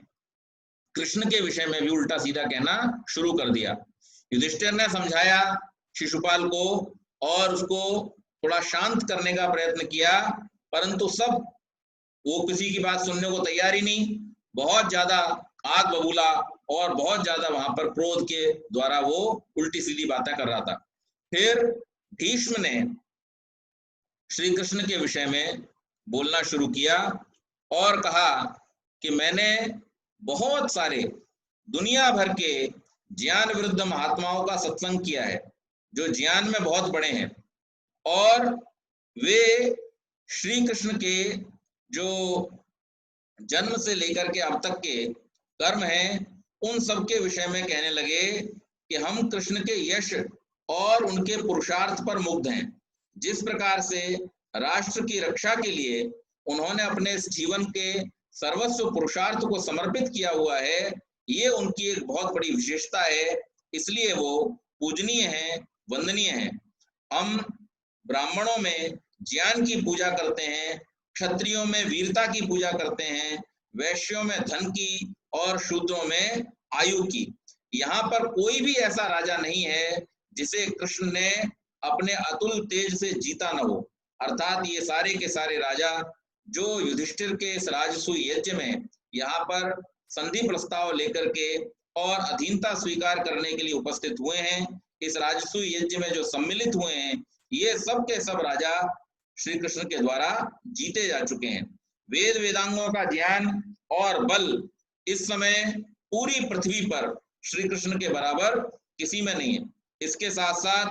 कृष्ण के विषय में भी उल्टा सीधा कहना शुरू कर दिया। युधिष्ठिर ने समझाया शिशुपाल को और उसको थोड़ा शांत करने का प्रयत्न किया, परंतु सब वो किसी की बात सुनने को तैयार ही नहीं। बहुत ज्यादा आग बबूला और बहुत ज्यादा वहां पर क्रोध के द्वारा वो उल्टी सीधी बातें कर रहा था। फिर भीष्म ने श्री कृष्ण के विषय में बोलना शुरू किया और कहा कि मैंने बहुत सारे दुनिया भर के ज्ञान वृद्ध महात्माओं का सत्संग किया है, जो ज्ञान में बहुत बड़े हैं, और वे श्री कृष्ण के जो जन्म से लेकर के अब तक के कर्म हैं उन सब के विषय में कहने लगे कि हम कृष्ण के यश और उनके पुरुषार्थ पर मुग्ध हैं। जिस प्रकार से राष्ट्र की रक्षा के लिए उन्होंने अपने इस जीवन के सर्वस्व पुरुषार्थ को समर्पित किया हुआ है, ये उनकी एक बहुत बड़ी विशेषता है, इसलिए वो पूजनीय हैं, वंदनीय हैं। हम ब्राह्मणों में ज्ञान की पूजा करते हैं, क्षत्रियों में वीरता की पूजा करते हैं, वैश्यों में धन की और शूद्रों में आयु की। यहाँ पर कोई भी ऐसा राजा नहीं है जिसे कृष्ण ने अपने अतुल तेज से जीता न हो। अर्थात ये सारे के सारे राजा जो युधिष्ठिर के इस राजसूय यज्ञ में यहाँ पर संधि प्रस्ताव लेकर के और अधीनता स्वीकार करने के लिए उपस्थित हुए हैं, इस राजसूय यज्ञ में जो सम्मिलित हुए हैं, ये सब के सब राजा श्री कृष्ण के द्वारा जीते जा चुके हैं। वेद वेदांगों का ज्ञान और बल इस समय पूरी पृथ्वी पर श्री कृष्ण के बराबर किसी में नहीं है। इसके साथ साथ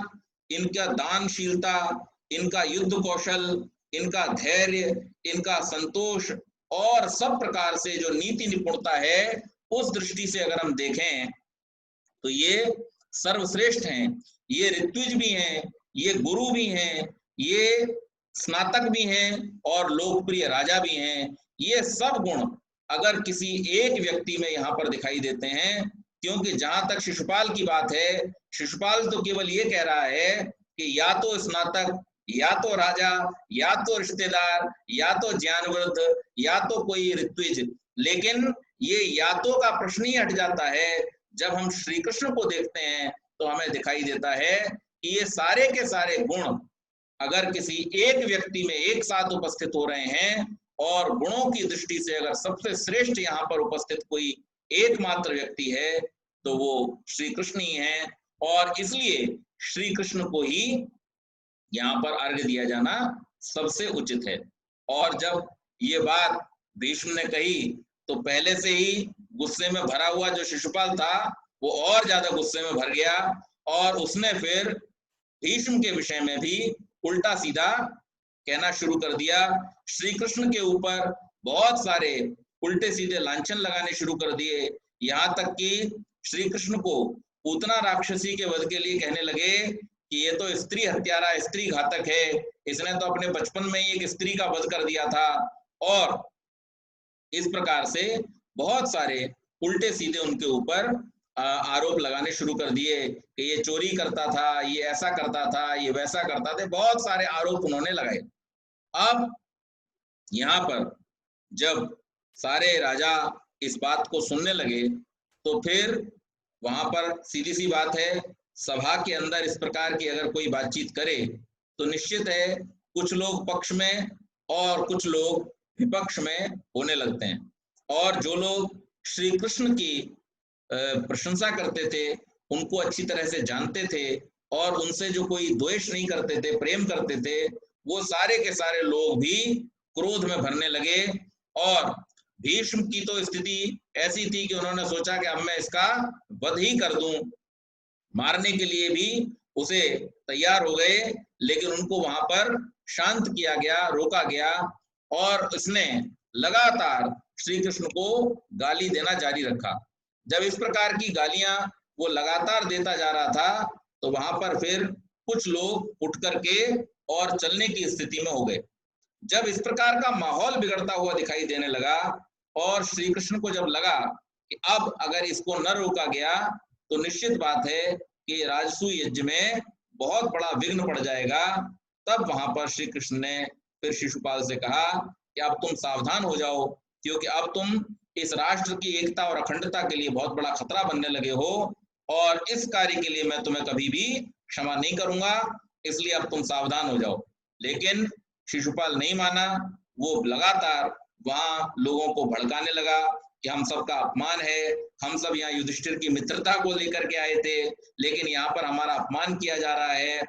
इनका दानशीलता, इनका युद्ध कौशल, इनका धैर्य, इनका संतोष और सब प्रकार से जो नीति निपुणता है, उस दृष्टि से अगर हम देखें तो ये सर्वश्रेष्ठ हैं। ये ऋत्विज भी हैं, ये गुरु भी हैं, ये स्नातक भी हैं और लोकप्रिय राजा भी हैं। ये सब गुण अगर किसी एक व्यक्ति में यहाँ पर दिखाई देते हैं, क्योंकि जहां तक शिशुपाल की बात है, शिशुपाल तो केवल ये कह रहा है कि या तो स्नातक, या तो राजा, या तो रिश्तेदार, या तो ज्ञानवृद्ध, या तो कोई ऋत्विज, लेकिन ये या तो का प्रश्न ही हट जाता है। जब हम श्री कृष्ण को देखते हैं तो हमें दिखाई देता है कि ये सारे के सारे गुण अगर किसी एक व्यक्ति में एक साथ उपस्थित हो रहे हैं, और गुणों की दृष्टि से अगर सबसे श्रेष्ठ यहाँ पर उपस्थित कोई एकमात्र व्यक्ति है तो वो श्री कृष्ण ही है, और इसलिए श्री कृष्ण को ही यहाँ पर अर्घ्य दिया जाना सबसे उचित है। और जब ये बात भीष्म ने कही तो पहले से ही गुस्से में भरा हुआ जो शिशुपाल था वो और ज्यादा गुस्से में भर गया, और उसने फिर भीष्म के विषय में भी उल्टा सीधा कहना शुरू कर दिया। श्री कृष्ण के ऊपर बहुत सारे उल्टे सीधे लांछन लगाने शुरू कर दिए, यहाँ तक कि श्री कृष्ण को पूतना राक्षसी के वध के लिए कहने लगे कि ये तो स्त्री हत्यारा, स्त्री घातक है, इसने तो अपने बचपन में ही एक स्त्री का वध कर दिया था। और इस प्रकार से बहुत सारे उल्टे सीधे उनके ऊपर आरोप लगाने शुरू कर दिए कि ये चोरी करता था, ये ऐसा करता था, ये वैसा करता था, बहुत सारे आरोप उन्होंने लगाए। अब यहाँ पर जब सारे राजा इस बात को सुनने लगे तो फिर वहां पर सीधी सी बात है, सभा के अंदर इस प्रकार की अगर कोई बातचीत करे तो निश्चित है कुछ लोग पक्ष में और कुछ लोग विपक्ष में होने लगते हैं। और जो लोग श्री कृष्ण की प्रशंसा करते थे, उनको अच्छी तरह से जानते थे और उनसे जो कोई द्वेष नहीं करते थे, प्रेम करते थे, वो सारे के सारे लोग भी क्रोध में भरने लगे। और भीष्म की तो स्थिति ऐसी थी कि उन्होंने सोचा कि अब मैं इसका वध ही कर दूं, मारने के लिए भी उसे तैयार हो गए, लेकिन उनको वहां पर शांत किया गया, रोका गया, और उसने लगातार श्री कृष्ण को गाली देना जारी रखा। जब इस प्रकार की गालियां वो लगातार देता जा रहा था, तो वहां पर फिर कुछ लोग उठ करके और चलने की स्थिति में हो गए। जब इस प्रकार का माहौल बिगड़ता हुआ दिखाई देने लगा और श्री कृष्ण को जब लगा कि अब अगर इसको न रोका गया तो निश्चित बात है कि राजसूय यज्ञ में बहुत बड़ा विघ्न पड़ जाएगा, तब वहां पर श्री कृष्ण ने फिर शिशुपाल से कहा कि अब तुम सावधान हो जाओ, क्योंकि अब तुम इस राष्ट्र की एकता और अखंडता के लिए बहुत बड़ा खतरा बनने लगे हो, और इस कार्य के लिए मैं तुम्हें कभी भी क्षमा नहीं करूंगा, इसलिए अब तुम सावधान हो जाओ। लेकिन शिशुपाल नहीं माना। वो लगातार वहां लोगों को भड़काने लगा कि हम सबका अपमान है, हम सब यहाँ युधिष्ठिर की मित्रता को लेकर के आए थे, लेकिन यहाँ पर हमारा अपमान किया जा रहा है।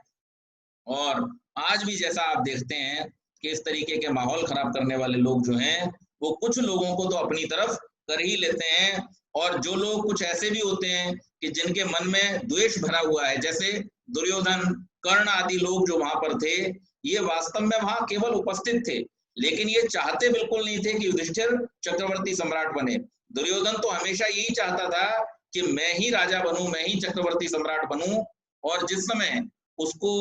और आज भी जैसा आप देखते हैं कि इस तरीके के माहौल खराब करने वाले लोग जो हैं, वो कुछ लोगों को तो अपनी तरफ कर ही लेते हैं, और जो लोग कुछ ऐसे भी होते हैं कि जिनके मन में द्वेष भरा हुआ है, जैसे दुर्योधन, कर्ण आदि लोग जो वहां पर थे, ये वास्तव में वहां केवल उपस्थित थे, लेकिन ये चाहते बिल्कुल नहीं थे कि युधिष्ठिर चक्रवर्ती सम्राट बने। दुर्योधन तो हमेशा यही चाहता था कि मैं ही राजा बनूं, मैं ही चक्रवर्ती सम्राट बनूं। और जिस समय उसको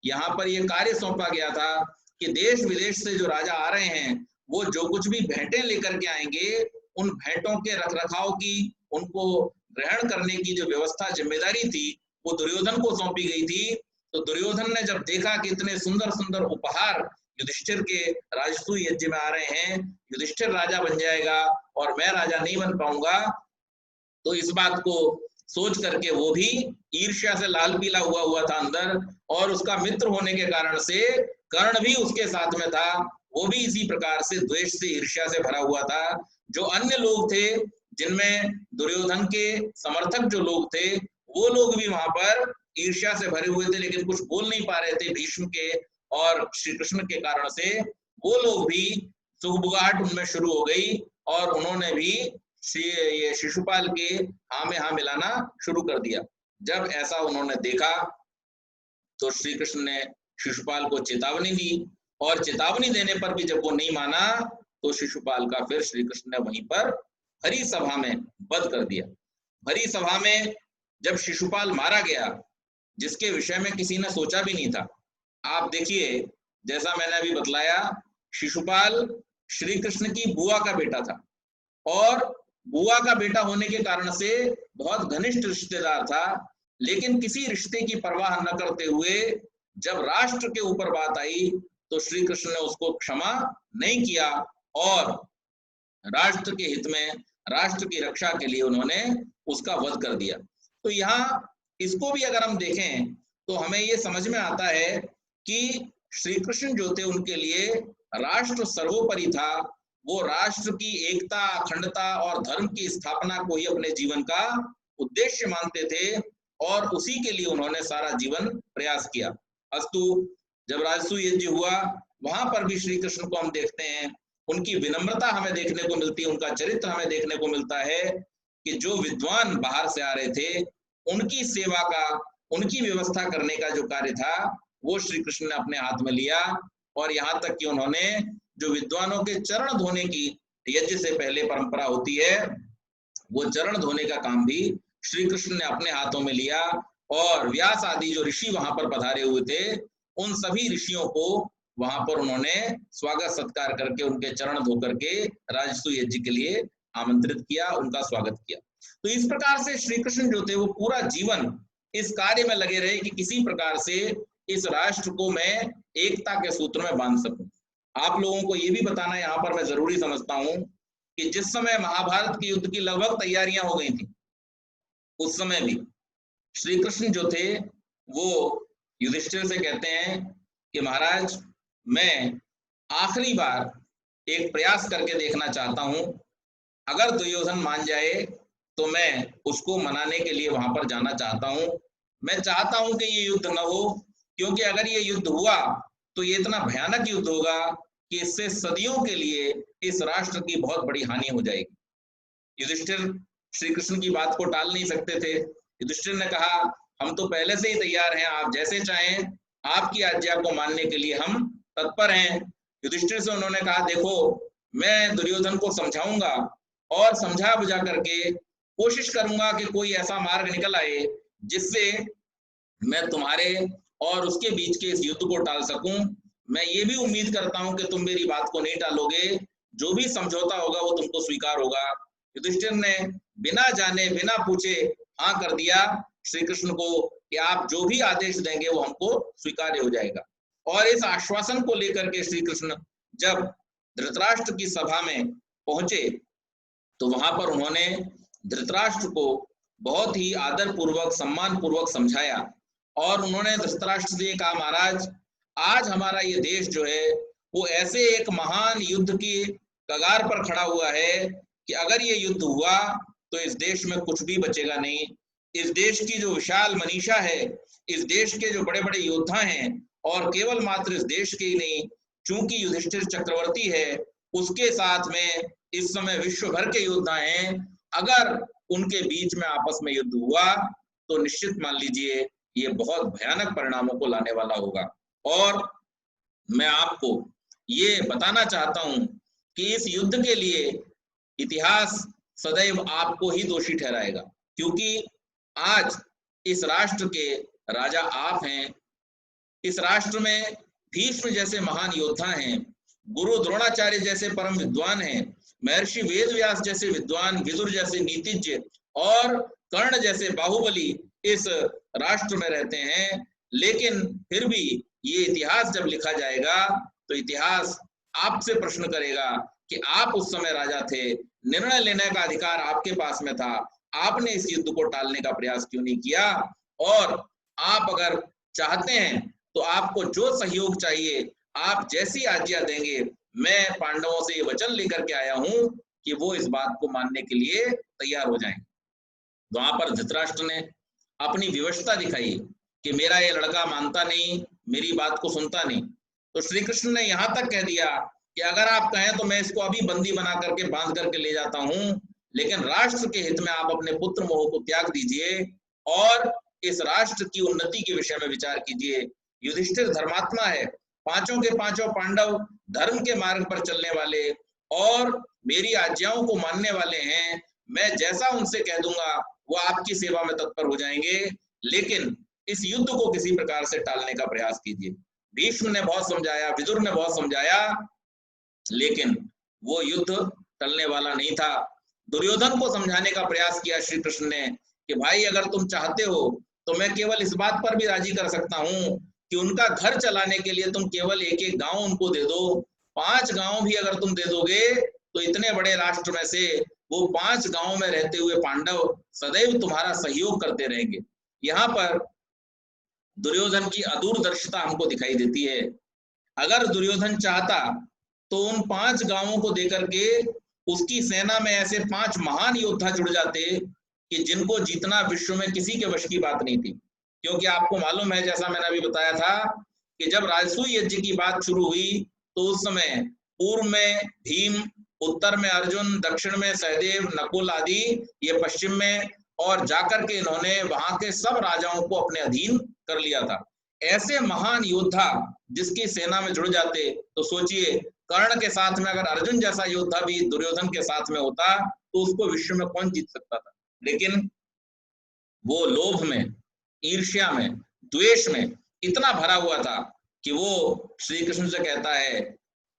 यहाँ पर ये कार्य सौंपा गया था कि देश विदेश से जो राजा आ रहे हैं, वो जो कुछ भी भेंटें लेकर के आएंगे, उन भेंटों के रखरखाव की, उनको ग्रहण करने की जो व्यवस्था, जिम्मेदारी थी, वो दुर्योधन को सौंपी गई थी। तो दुर्योधन ने जब देखा कि इतने सुंदर सुंदर उपहार युधिष्ठिर के राजसूय यज्ञ में आ रहे हैं, युधिष्ठिर राजा बन जाएगा और मैं राजा नहीं बन पाऊंगा, तो इस बात को सोच करके वो भी ईर्ष्या से लाल पीला हुआ हुआ था अंदर, और उसका मित्र होने के कारण से कर्ण भी उसके साथ में था, वो भी इसी प्रकार से द्वेष से, ईर्ष्या से भरा हुआ था। जो अन्य लोग थे, जिनमें दुर्योधन के समर्थक जो लोग थे, वो लोग भी वहां पर ईर्ष्या से भरे हुए थे, लेकिन कुछ बोल नहीं पा रहे थे भीष्म के और श्री कृष्ण के कारण से। वो लोग भी, सुगबुगाहट उनमें शुरू हो गई, और उन्होंने भी ये शिशुपाल के हाँ में हाँ मिलाना शुरू कर दिया। जब ऐसा उन्होंने देखा तो श्री कृष्ण ने शिशुपाल को चेतावनी दी, और चेतावनी देने पर भी जब वो नहीं माना, तो शिशुपाल का फिर श्री कृष्ण ने वहीं पर हरी सभा में वध कर दिया। हरी सभा में जब शिशुपाल मारा गया, जिसके विषय में किसी ने सोचा भी नहीं था। आप देखिए, जैसा मैंने अभी बतलाया, शिशुपाल श्री कृष्ण की बुआ का बेटा था, और बुआ का बेटा होने के कारण से बहुत घनिष्ठ रिश्तेदार था, लेकिन किसी रिश्ते की परवाह न करते हुए जब राष्ट्र के ऊपर बात आई, तो श्री कृष्ण ने उसको क्षमा नहीं किया, और राष्ट्र के हित में, राष्ट्र की रक्षा के लिए उन्होंने उसका वध कर दिया। तो यहाँ इसको भी अगर हम देखें तो हमें ये समझ में आता है कि श्री कृष्ण जो थे, उनके लिए राष्ट्र सर्वोपरि था। वो राष्ट्र की एकता, अखंडता और धर्म की स्थापना को ही अपने जीवन का उद्देश्य मानते थे, और उसी के लिए उन्होंने सारा जीवन प्रयास किया। अस्तु, जब राजसूय यज्ञ हुआ, वहां पर भी श्री कृष्ण को हम देखते हैं, उनकी विनम्रता हमें देखने को मिलती है, उनका चरित्र हमें देखने को मिलता है कि जो विद्वान बाहर से आ रहे थे, उनकी सेवा का, उनकी व्यवस्था करने का जो कार्य था, वो श्री कृष्ण ने अपने हाथ में लिया। और यहाँ तक कि उन्होंने जो विद्वानों के चरण धोने की यज्ञ से पहले परंपरा होती है, वो चरण धोने का काम भी श्री कृष्ण ने अपने हाथों में लिया, और व्यास आदि जो ऋषि वहां पर पधारे हुए थे, उन सभी ऋषियों को वहां पर उन्होंने स्वागत सत्कार करके, उनके चरण धो करके राजसूय यज्ञ के लिए आमंत्रित किया, उनका स्वागत किया। तो इस प्रकार से श्री कृष्ण जो थे, वो पूरा जीवन इस कार्य में लगे रहे कि किसी प्रकार से इस राष्ट्र को मैं एकता के सूत्र में बांध सकूं। आप लोगों को ये भी बताना यहाँ पर मैं जरूरी समझता हूं कि जिस समय महाभारत के युद्ध की लगभग तैयारियां हो गई थी, उस समय भी श्री कृष्ण जो थे, वो युधिष्ठिर से कहते हैं कि महाराज, मैं आखिरी बार एक प्रयास करके देखना चाहता हूं, अगर दुर्योधन मान जाए तो मैं उसको मनाने के लिए वहां पर जाना चाहता हूं। मैं चाहता हूं कि ये युद्ध न हो, क्योंकि अगर ये युद्ध हुआ तो ये इतना भयानक युद्ध होगा कि इससे सदियों के लिए इस राष्ट्र की बहुत बड़ी हानि हो जाएगी। युधिष्ठिर श्री कृष्ण की बात को टाल नहीं सकते थे। युधिष्ठिर ने कहा, हम तो पहले से ही तैयार हैं, आप जैसे चाहें, आपकी आज्ञा को मानने के लिए हम तत्पर हैं। युधिष्ठिर से उन्होंने कहा, देखो, मैं दुर्योधन को समझाऊंगा, और समझा बुझा करके कोशिश करूंगा कि कोई ऐसा मार्ग निकल आए जिससे मैं तुम्हारे और उसके बीच के इस युद्ध को टाल सकूं। मैं ये भी उम्मीद करता हूं कि तुम मेरी बात को नहीं टालोगे, जो भी समझौता होगा वो तुमको स्वीकार होगा। युधिष्ठिर ने बिना जाने बिना पूछे हाँ कर दिया श्री कृष्ण को कि आप जो भी आदेश देंगे वो हमको स्वीकार्य हो जाएगा। और इस आश्वासन को लेकर के श्री कृष्ण जब धृतराष्ट्र की सभा में पहुंचे तो वहां पर उन्होंने धृतराष्ट्र को बहुत ही आदर पूर्वक सम्मान पूर्वक समझाया और उन्होंने धृतराष्ट्र से कहा, महाराज आज हमारा ये देश जो है वो ऐसे एक महान युद्ध की कगार पर खड़ा हुआ है कि अगर ये युद्ध हुआ तो इस देश में कुछ भी बचेगा नहीं। इस देश की जो विशाल मनीषा है, इस देश के जो बड़े बड़े योद्धा हैं, और केवल मात्र इस देश के ही नहीं, चूंकि युधिष्ठिर चक्रवर्ती है उसके साथ में इस समय विश्व भर के योद्धा हैं, अगर उनके बीच में आपस में युद्ध हुआ तो निश्चित मान लीजिए ये बहुत भयानक परिणामों को लाने वाला होगा। और मैं आपको ये बताना चाहता हूं कि इस युद्ध के लिए इतिहास सदैव आपको ही दोषी ठहराएगा, क्योंकि आज इस राष्ट्र के राजा आप हैं। इस राष्ट्र में भीष्म जैसे महान योद्धा हैं, गुरु द्रोणाचार्य जैसे परम विद्वान हैं, महर्षि वेदव्यास जैसे विद्वान, विदुर जैसे नीतिज्ञ और कर्ण जैसे बाहुबली इस राष्ट्र में रहते हैं। लेकिन फिर भी ये इतिहास जब लिखा जाएगा तो इतिहास आपसे प्रश्न करेगा कि आप उस समय राजा थे, निर्णय लेने का अधिकार आपके पास में था, आपने इस युद्ध को टालने का प्रयास क्यों नहीं किया। और आप अगर चाहते हैं तो आपको जो सहयोग चाहिए, आप जैसी आज्ञा देंगे, मैं पांडवों से ये वचन लेकर के आया हूं कि वो इस बात को मानने के लिए तैयार हो जाएं। वहां पर धृतराष्ट्र ने अपनी विवशता दिखाई कि मेरा ये लड़का मानता नहीं, मेरी बात को सुनता नहीं। तो श्री कृष्ण ने यहां तक कह दिया कि अगर आप कहें तो मैं इसको अभी बंदी बना करके बांध करके ले जाता हूं, लेकिन राष्ट्र के हित में आप अपने पुत्र मोह को त्याग दीजिए और इस राष्ट्र की उन्नति के विषय में विचार कीजिए। युधिष्ठिर धर्मात्मा है, पांचों के पांचों पांडव धर्म के मार्ग पर चलने वाले और मेरी आज्ञाओं को मानने वाले हैं। मैं जैसा उनसे कह दूंगा वो आपकी सेवा में तत्पर हो जाएंगे, लेकिन इस युद्ध को किसी प्रकार से टालने का प्रयास कीजिए। भीष्म ने बहुत समझाया, विदुर ने बहुत समझाया, लेकिन वो युद्ध टलने वाला नहीं था। दुर्योधन को समझाने का प्रयास किया श्री कृष्ण ने कि भाई अगर तुम चाहते हो तो मैं केवल इस बात पर भी राजी कर सकता हूं कि उनका घर चलाने के लिए तुम केवल एक एक गांव उनको दे दो। 5 गांव भी अगर तुम दे दोगे तो इतने बड़े राष्ट्र में से वो 5 गांव में रहते हुए पांडव सदैव तुम्हारा सहयोग करते रहेंगे। यहाँ पर दुर्योधन की अदूरदर्शिता हमको दिखाई देती है। अगर दुर्योधन चाहता तो उन 5 गांवों को देकर के उसकी सेना में ऐसे 5 महान योद्धा जुड़ जाते कि जिनको जीतना विश्व में किसी के वश की बात नहीं थी। क्योंकि आपको मालूम है, जैसा मैंने अभी बताया था, कि जब राजसूय यज्ञ की बात शुरू हुई तो उस समय पूर्व में भीम, उत्तर में अर्जुन, दक्षिण में सहदेव, नकुल आदि, ये पश्चिम में, और जाकर के इन्होंने वहां के सब राजाओं को अपने अधीन कर लिया था। ऐसे महान योद्धा जिसकी सेना में जुड़ जाते तो सोचिए, कर्ण के साथ में अगर अर्जुन जैसा योद्धा भी दुर्योधन के साथ में होता तो उसको विश्व में कौन जीत सकता था। लेकिन वो लोभ में, ईर्ष्या में, द्वेष में इतना भरा हुआ था कि वो श्री कृष्ण से कहता है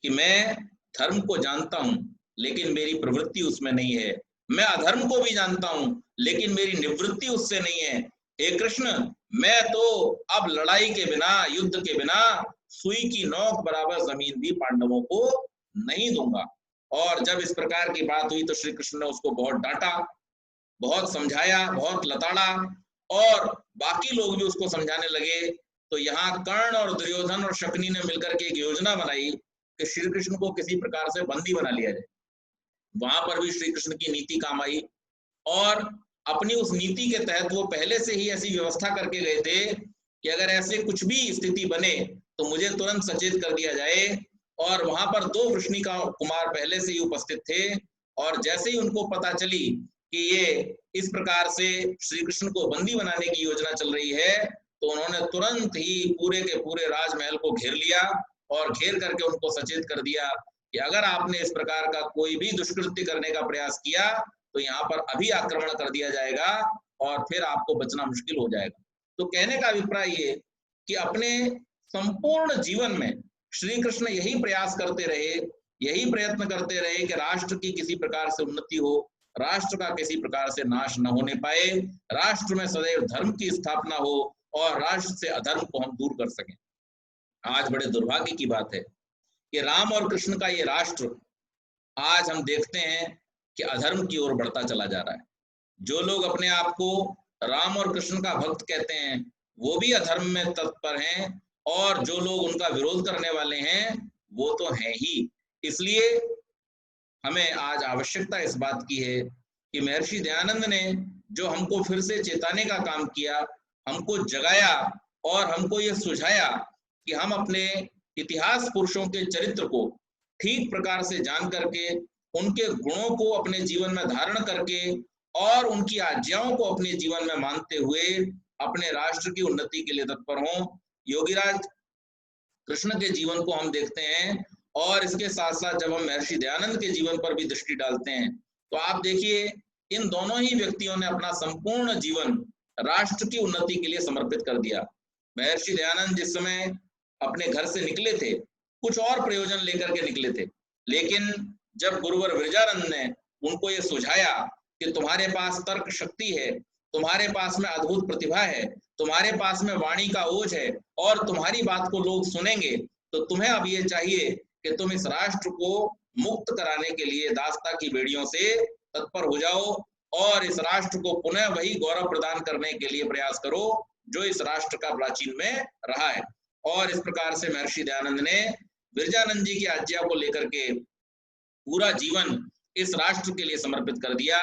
कि मैं धर्म को जानता हूं लेकिन मेरी प्रवृत्ति उसमें नहीं है, मैं अधर्म को भी जानता हूं लेकिन मेरी निवृत्ति उससे नहीं है। हे कृष्ण, मैं तो अब लड़ाई के बिना, युद्ध के बिना सुई की नोक बराबर जमीन भी पांडवों को नहीं दूंगा। और जब इस प्रकार की बात हुई तो श्री कृष्ण ने उसको बहुत डांटा, बहुत समझाया, बहुत लताड़ा, और बाकी लोग भी उसको समझाने लगे। तो यहाँ कर्ण और दुर्योधन और शकुनी ने मिलकर के एक योजना बनाई कि श्री कृष्ण को किसी प्रकार से बंदी बना लिया जाए। वहां पर भी श्री कृष्ण की नीति काम आई और अपनी उस नीति के तहत वो पहले से ही ऐसी व्यवस्था करके गए थे कि अगर ऐसे कुछ भी स्थिति बने तो मुझे तुरंत सचेत कर दिया जाए। और वहां पर 2 वृष्णि का कुमार पहले से ही उपस्थित थे, और जैसे ही उनको पता चली कि ये इस प्रकार से श्री कृष्ण को बंदी बनाने की योजना चल रही है तो उन्होंने तुरंत ही पूरे के पूरे राजमहल को घेर लिया और घेर करके उनको सचेत कर दिया कि अगर आपने इस प्रकार का कोई भी दुष्कृत्य करने का प्रयास किया तो यहाँ पर अभी आक्रमण कर दिया जाएगा और फिर आपको बचना मुश्किल हो जाएगा। तो कहने का अभिप्राय ये कि अपने संपूर्ण जीवन में श्री कृष्ण यही प्रयास करते रहे, यही प्रयत्न करते रहे कि राष्ट्र की किसी प्रकार से उन्नति हो, राष्ट्र का किसी प्रकार से नाश न होने पाए, राष्ट्र में सदैव धर्म की स्थापना हो और राष्ट्र से अधर्म को हम दूर कर सकें। आज बड़े दुर्भाग्य की बात है कि राम और कृष्ण का ये राष्ट्र आज हम देखते हैं कि अधर्म की ओर बढ़ता चला जा रहा है। जो लोग अपने आप को राम और कृष्ण का भक्त कहते हैं वो भी अधर्म में तत्पर हैं, और जो लोग उनका विरोध करने वाले हैं वो तो हैं ही। इसलिए हमें आज आवश्यकता इस बात की है कि महर्षि दयानंद ने जो हमको फिर से चेताने का काम किया, हमको जगाया और हमको ये सुझाया कि हम अपने इतिहास पुरुषों के चरित्र को ठीक प्रकार से जान करके, उनके गुणों को अपने जीवन में धारण करके और उनकी आज्ञाओं को अपने जीवन में मानते हुए अपने राष्ट्र की उन्नति के लिए तत्पर हों। योगीराज कृष्ण के जीवन को हम देखते हैं और इसके साथ साथ जब हम महर्षि दयानंद के जीवन पर भी दृष्टि डालते हैं तो आप देखिए इन दोनों ही व्यक्तियों ने अपना संपूर्ण जीवन राष्ट्र की उन्नति के लिए समर्पित कर दिया। महर्षि दयानंद जिस समय अपने घर से निकले थे कुछ और प्रयोजन लेकर के निकले थे, लेकिन जब गुरुवर विरजानंद ने उनको ये सुझाया कि तुम्हारे पास तर्क शक्ति है, तुम्हारे पास में अद्भुत प्रतिभा है, तुम्हारे पास में वाणी का ओज है और तुम्हारी बात को लोग सुनेंगे, तो तुम्हें अब ये चाहिए कि तुम इस राष्ट्र को मुक्त कराने के लिए दासता की बेड़ियों से तत्पर हो जाओ और इस राष्ट्र को पुनः वही गौरव प्रदान करने के लिए प्रयास करो जो इस राष्ट्र का प्राचीन में रहा है। और इस प्रकार से महर्षि दयानंद ने विरजानंद जी की आज्ञा को लेकर के पूरा जीवन इस राष्ट्र के लिए समर्पित कर दिया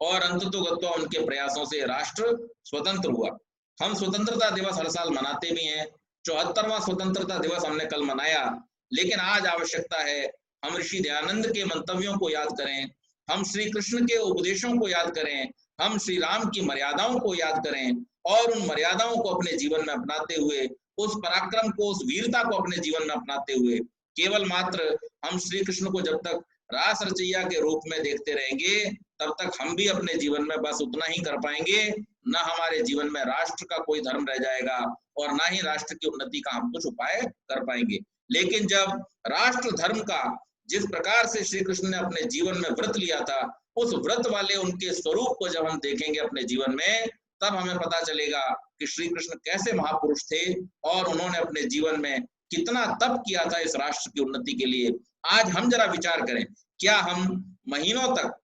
और अंततोगत्वा उनके प्रयासों से राष्ट्र स्वतंत्र हुआ। हम स्वतंत्रता दिवस हर साल मनाते भी हैं, 74वां स्वतंत्रता दिवस हमने कल मनाया, लेकिन आज आवश्यकता है हम ऋषि दयानंद के मंतव्यों को याद करें, हम श्री कृष्ण के उपदेशों को याद करें, हम श्री राम की मर्यादाओं को याद करें और उन मर्यादाओं को अपने जीवन में अपनाते हुए, उस पराक्रम को, उस वीरता को अपने जीवन में अपनाते हुए केवल मात्र हम श्री कृष्ण को जब तक रास रचैया के रूप में देखते रहेंगे तब तक हम भी अपने जीवन में बस उतना ही कर पाएंगे, न हमारे जीवन में राष्ट्र का कोई धर्म रह जाएगा और ना ही राष्ट्र की उन्नति का हम कुछ उपाय कर पाएंगे। लेकिन जब राष्ट्र धर्म का जिस प्रकार से श्री कृष्ण ने अपने जीवन में व्रत लिया था, उस व्रत वाले उनके स्वरूप को जब हम देखेंगे अपने जीवन में, तब हमें पता चलेगा कि श्री कृष्ण कैसे महापुरुष थे और उन्होंने अपने जीवन में कितना तप किया था इस राष्ट्र की उन्नति के लिए। आज हम जरा विचार करें, क्या हम महीनों तक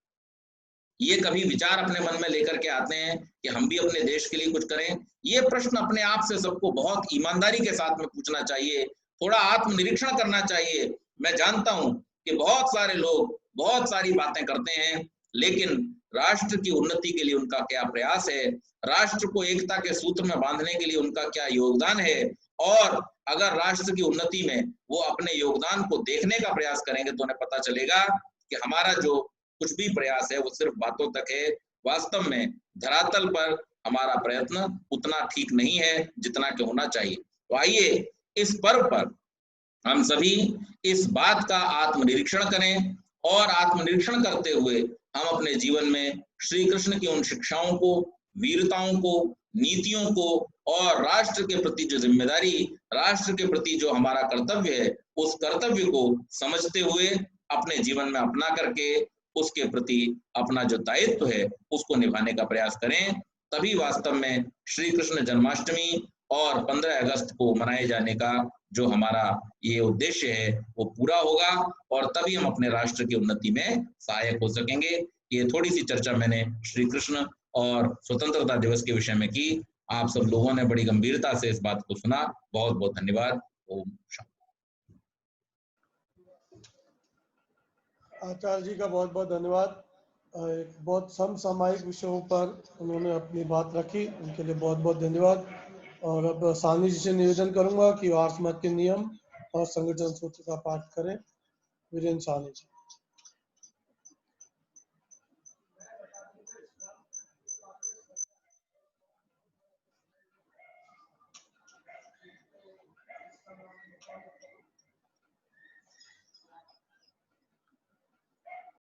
ये कभी विचार अपने मन में लेकर के आते हैं कि हम भी अपने देश के लिए कुछ करें? ये प्रश्न अपने आप से सबको बहुत ईमानदारी के साथ में पूछना चाहिए, थोड़ा आत्मनिरीक्षण करना चाहिए। मैं जानता हूं कि बहुत सारे लोग बहुत सारी बातें करते हैं, लेकिन राष्ट्र की उन्नति के लिए उनका क्या प्रयास है, राष्ट्र को एकता के सूत्र में बांधने के लिए उनका क्या योगदान है, और अगर राष्ट्र की उन्नति में वो अपने योगदान को देखने का प्रयास करेंगे तो उन्हें पता चलेगा कि हमारा जो कुछ भी प्रयास है वो सिर्फ बातों तक है, वास्तव में धरातल पर हमारा प्रयत्न उतना ठीक नहीं है जितना कि होना चाहिए। तो आइए इस पर्व पर हम सभी इस बात का आत्मनिरीक्षण करें और आत्मनिरीक्षण करते हुए हम अपने जीवन में श्री कृष्ण की उन शिक्षाओं को, वीरताओं को, नीतियों को और राष्ट्र के प्रति जो जिम्मेदारी, राष्ट्र के प्रति जो हमारा कर्तव्य है, उस कर्तव्य को समझते हुए अपने जीवन में अपना करके उसके प्रति अपना जो दायित्व है उसको निभाने का प्रयास करें। तभी वास्तव में श्री कृष्ण जन्माष्टमी और 15 अगस्त को मनाए जाने का जो हमारा ये उद्देश्य है वो पूरा होगा और तभी हम अपने राष्ट्र की उन्नति में सहायक हो सकेंगे। ये थोड़ी सी चर्चा मैंने श्री कृष्ण और स्वतंत्रता दिवस के विषय में की। आप सब लोगों ने बड़ी गंभीरता से इस बात को सुना, बहुत बहुत धन्यवाद। ओम शांति। आचार्य जी का बहुत बहुत धन्यवाद। बहुत समसामयिक विषयों पर उन्होंने अपनी बात रखी, उनके लिए बहुत बहुत धन्यवाद। और अब सानी जी से निवेदन करूंगा कि आर्ष मत के नियम और संगठन सूत्र का पाठ करें। वीरेंद्र सानी जी।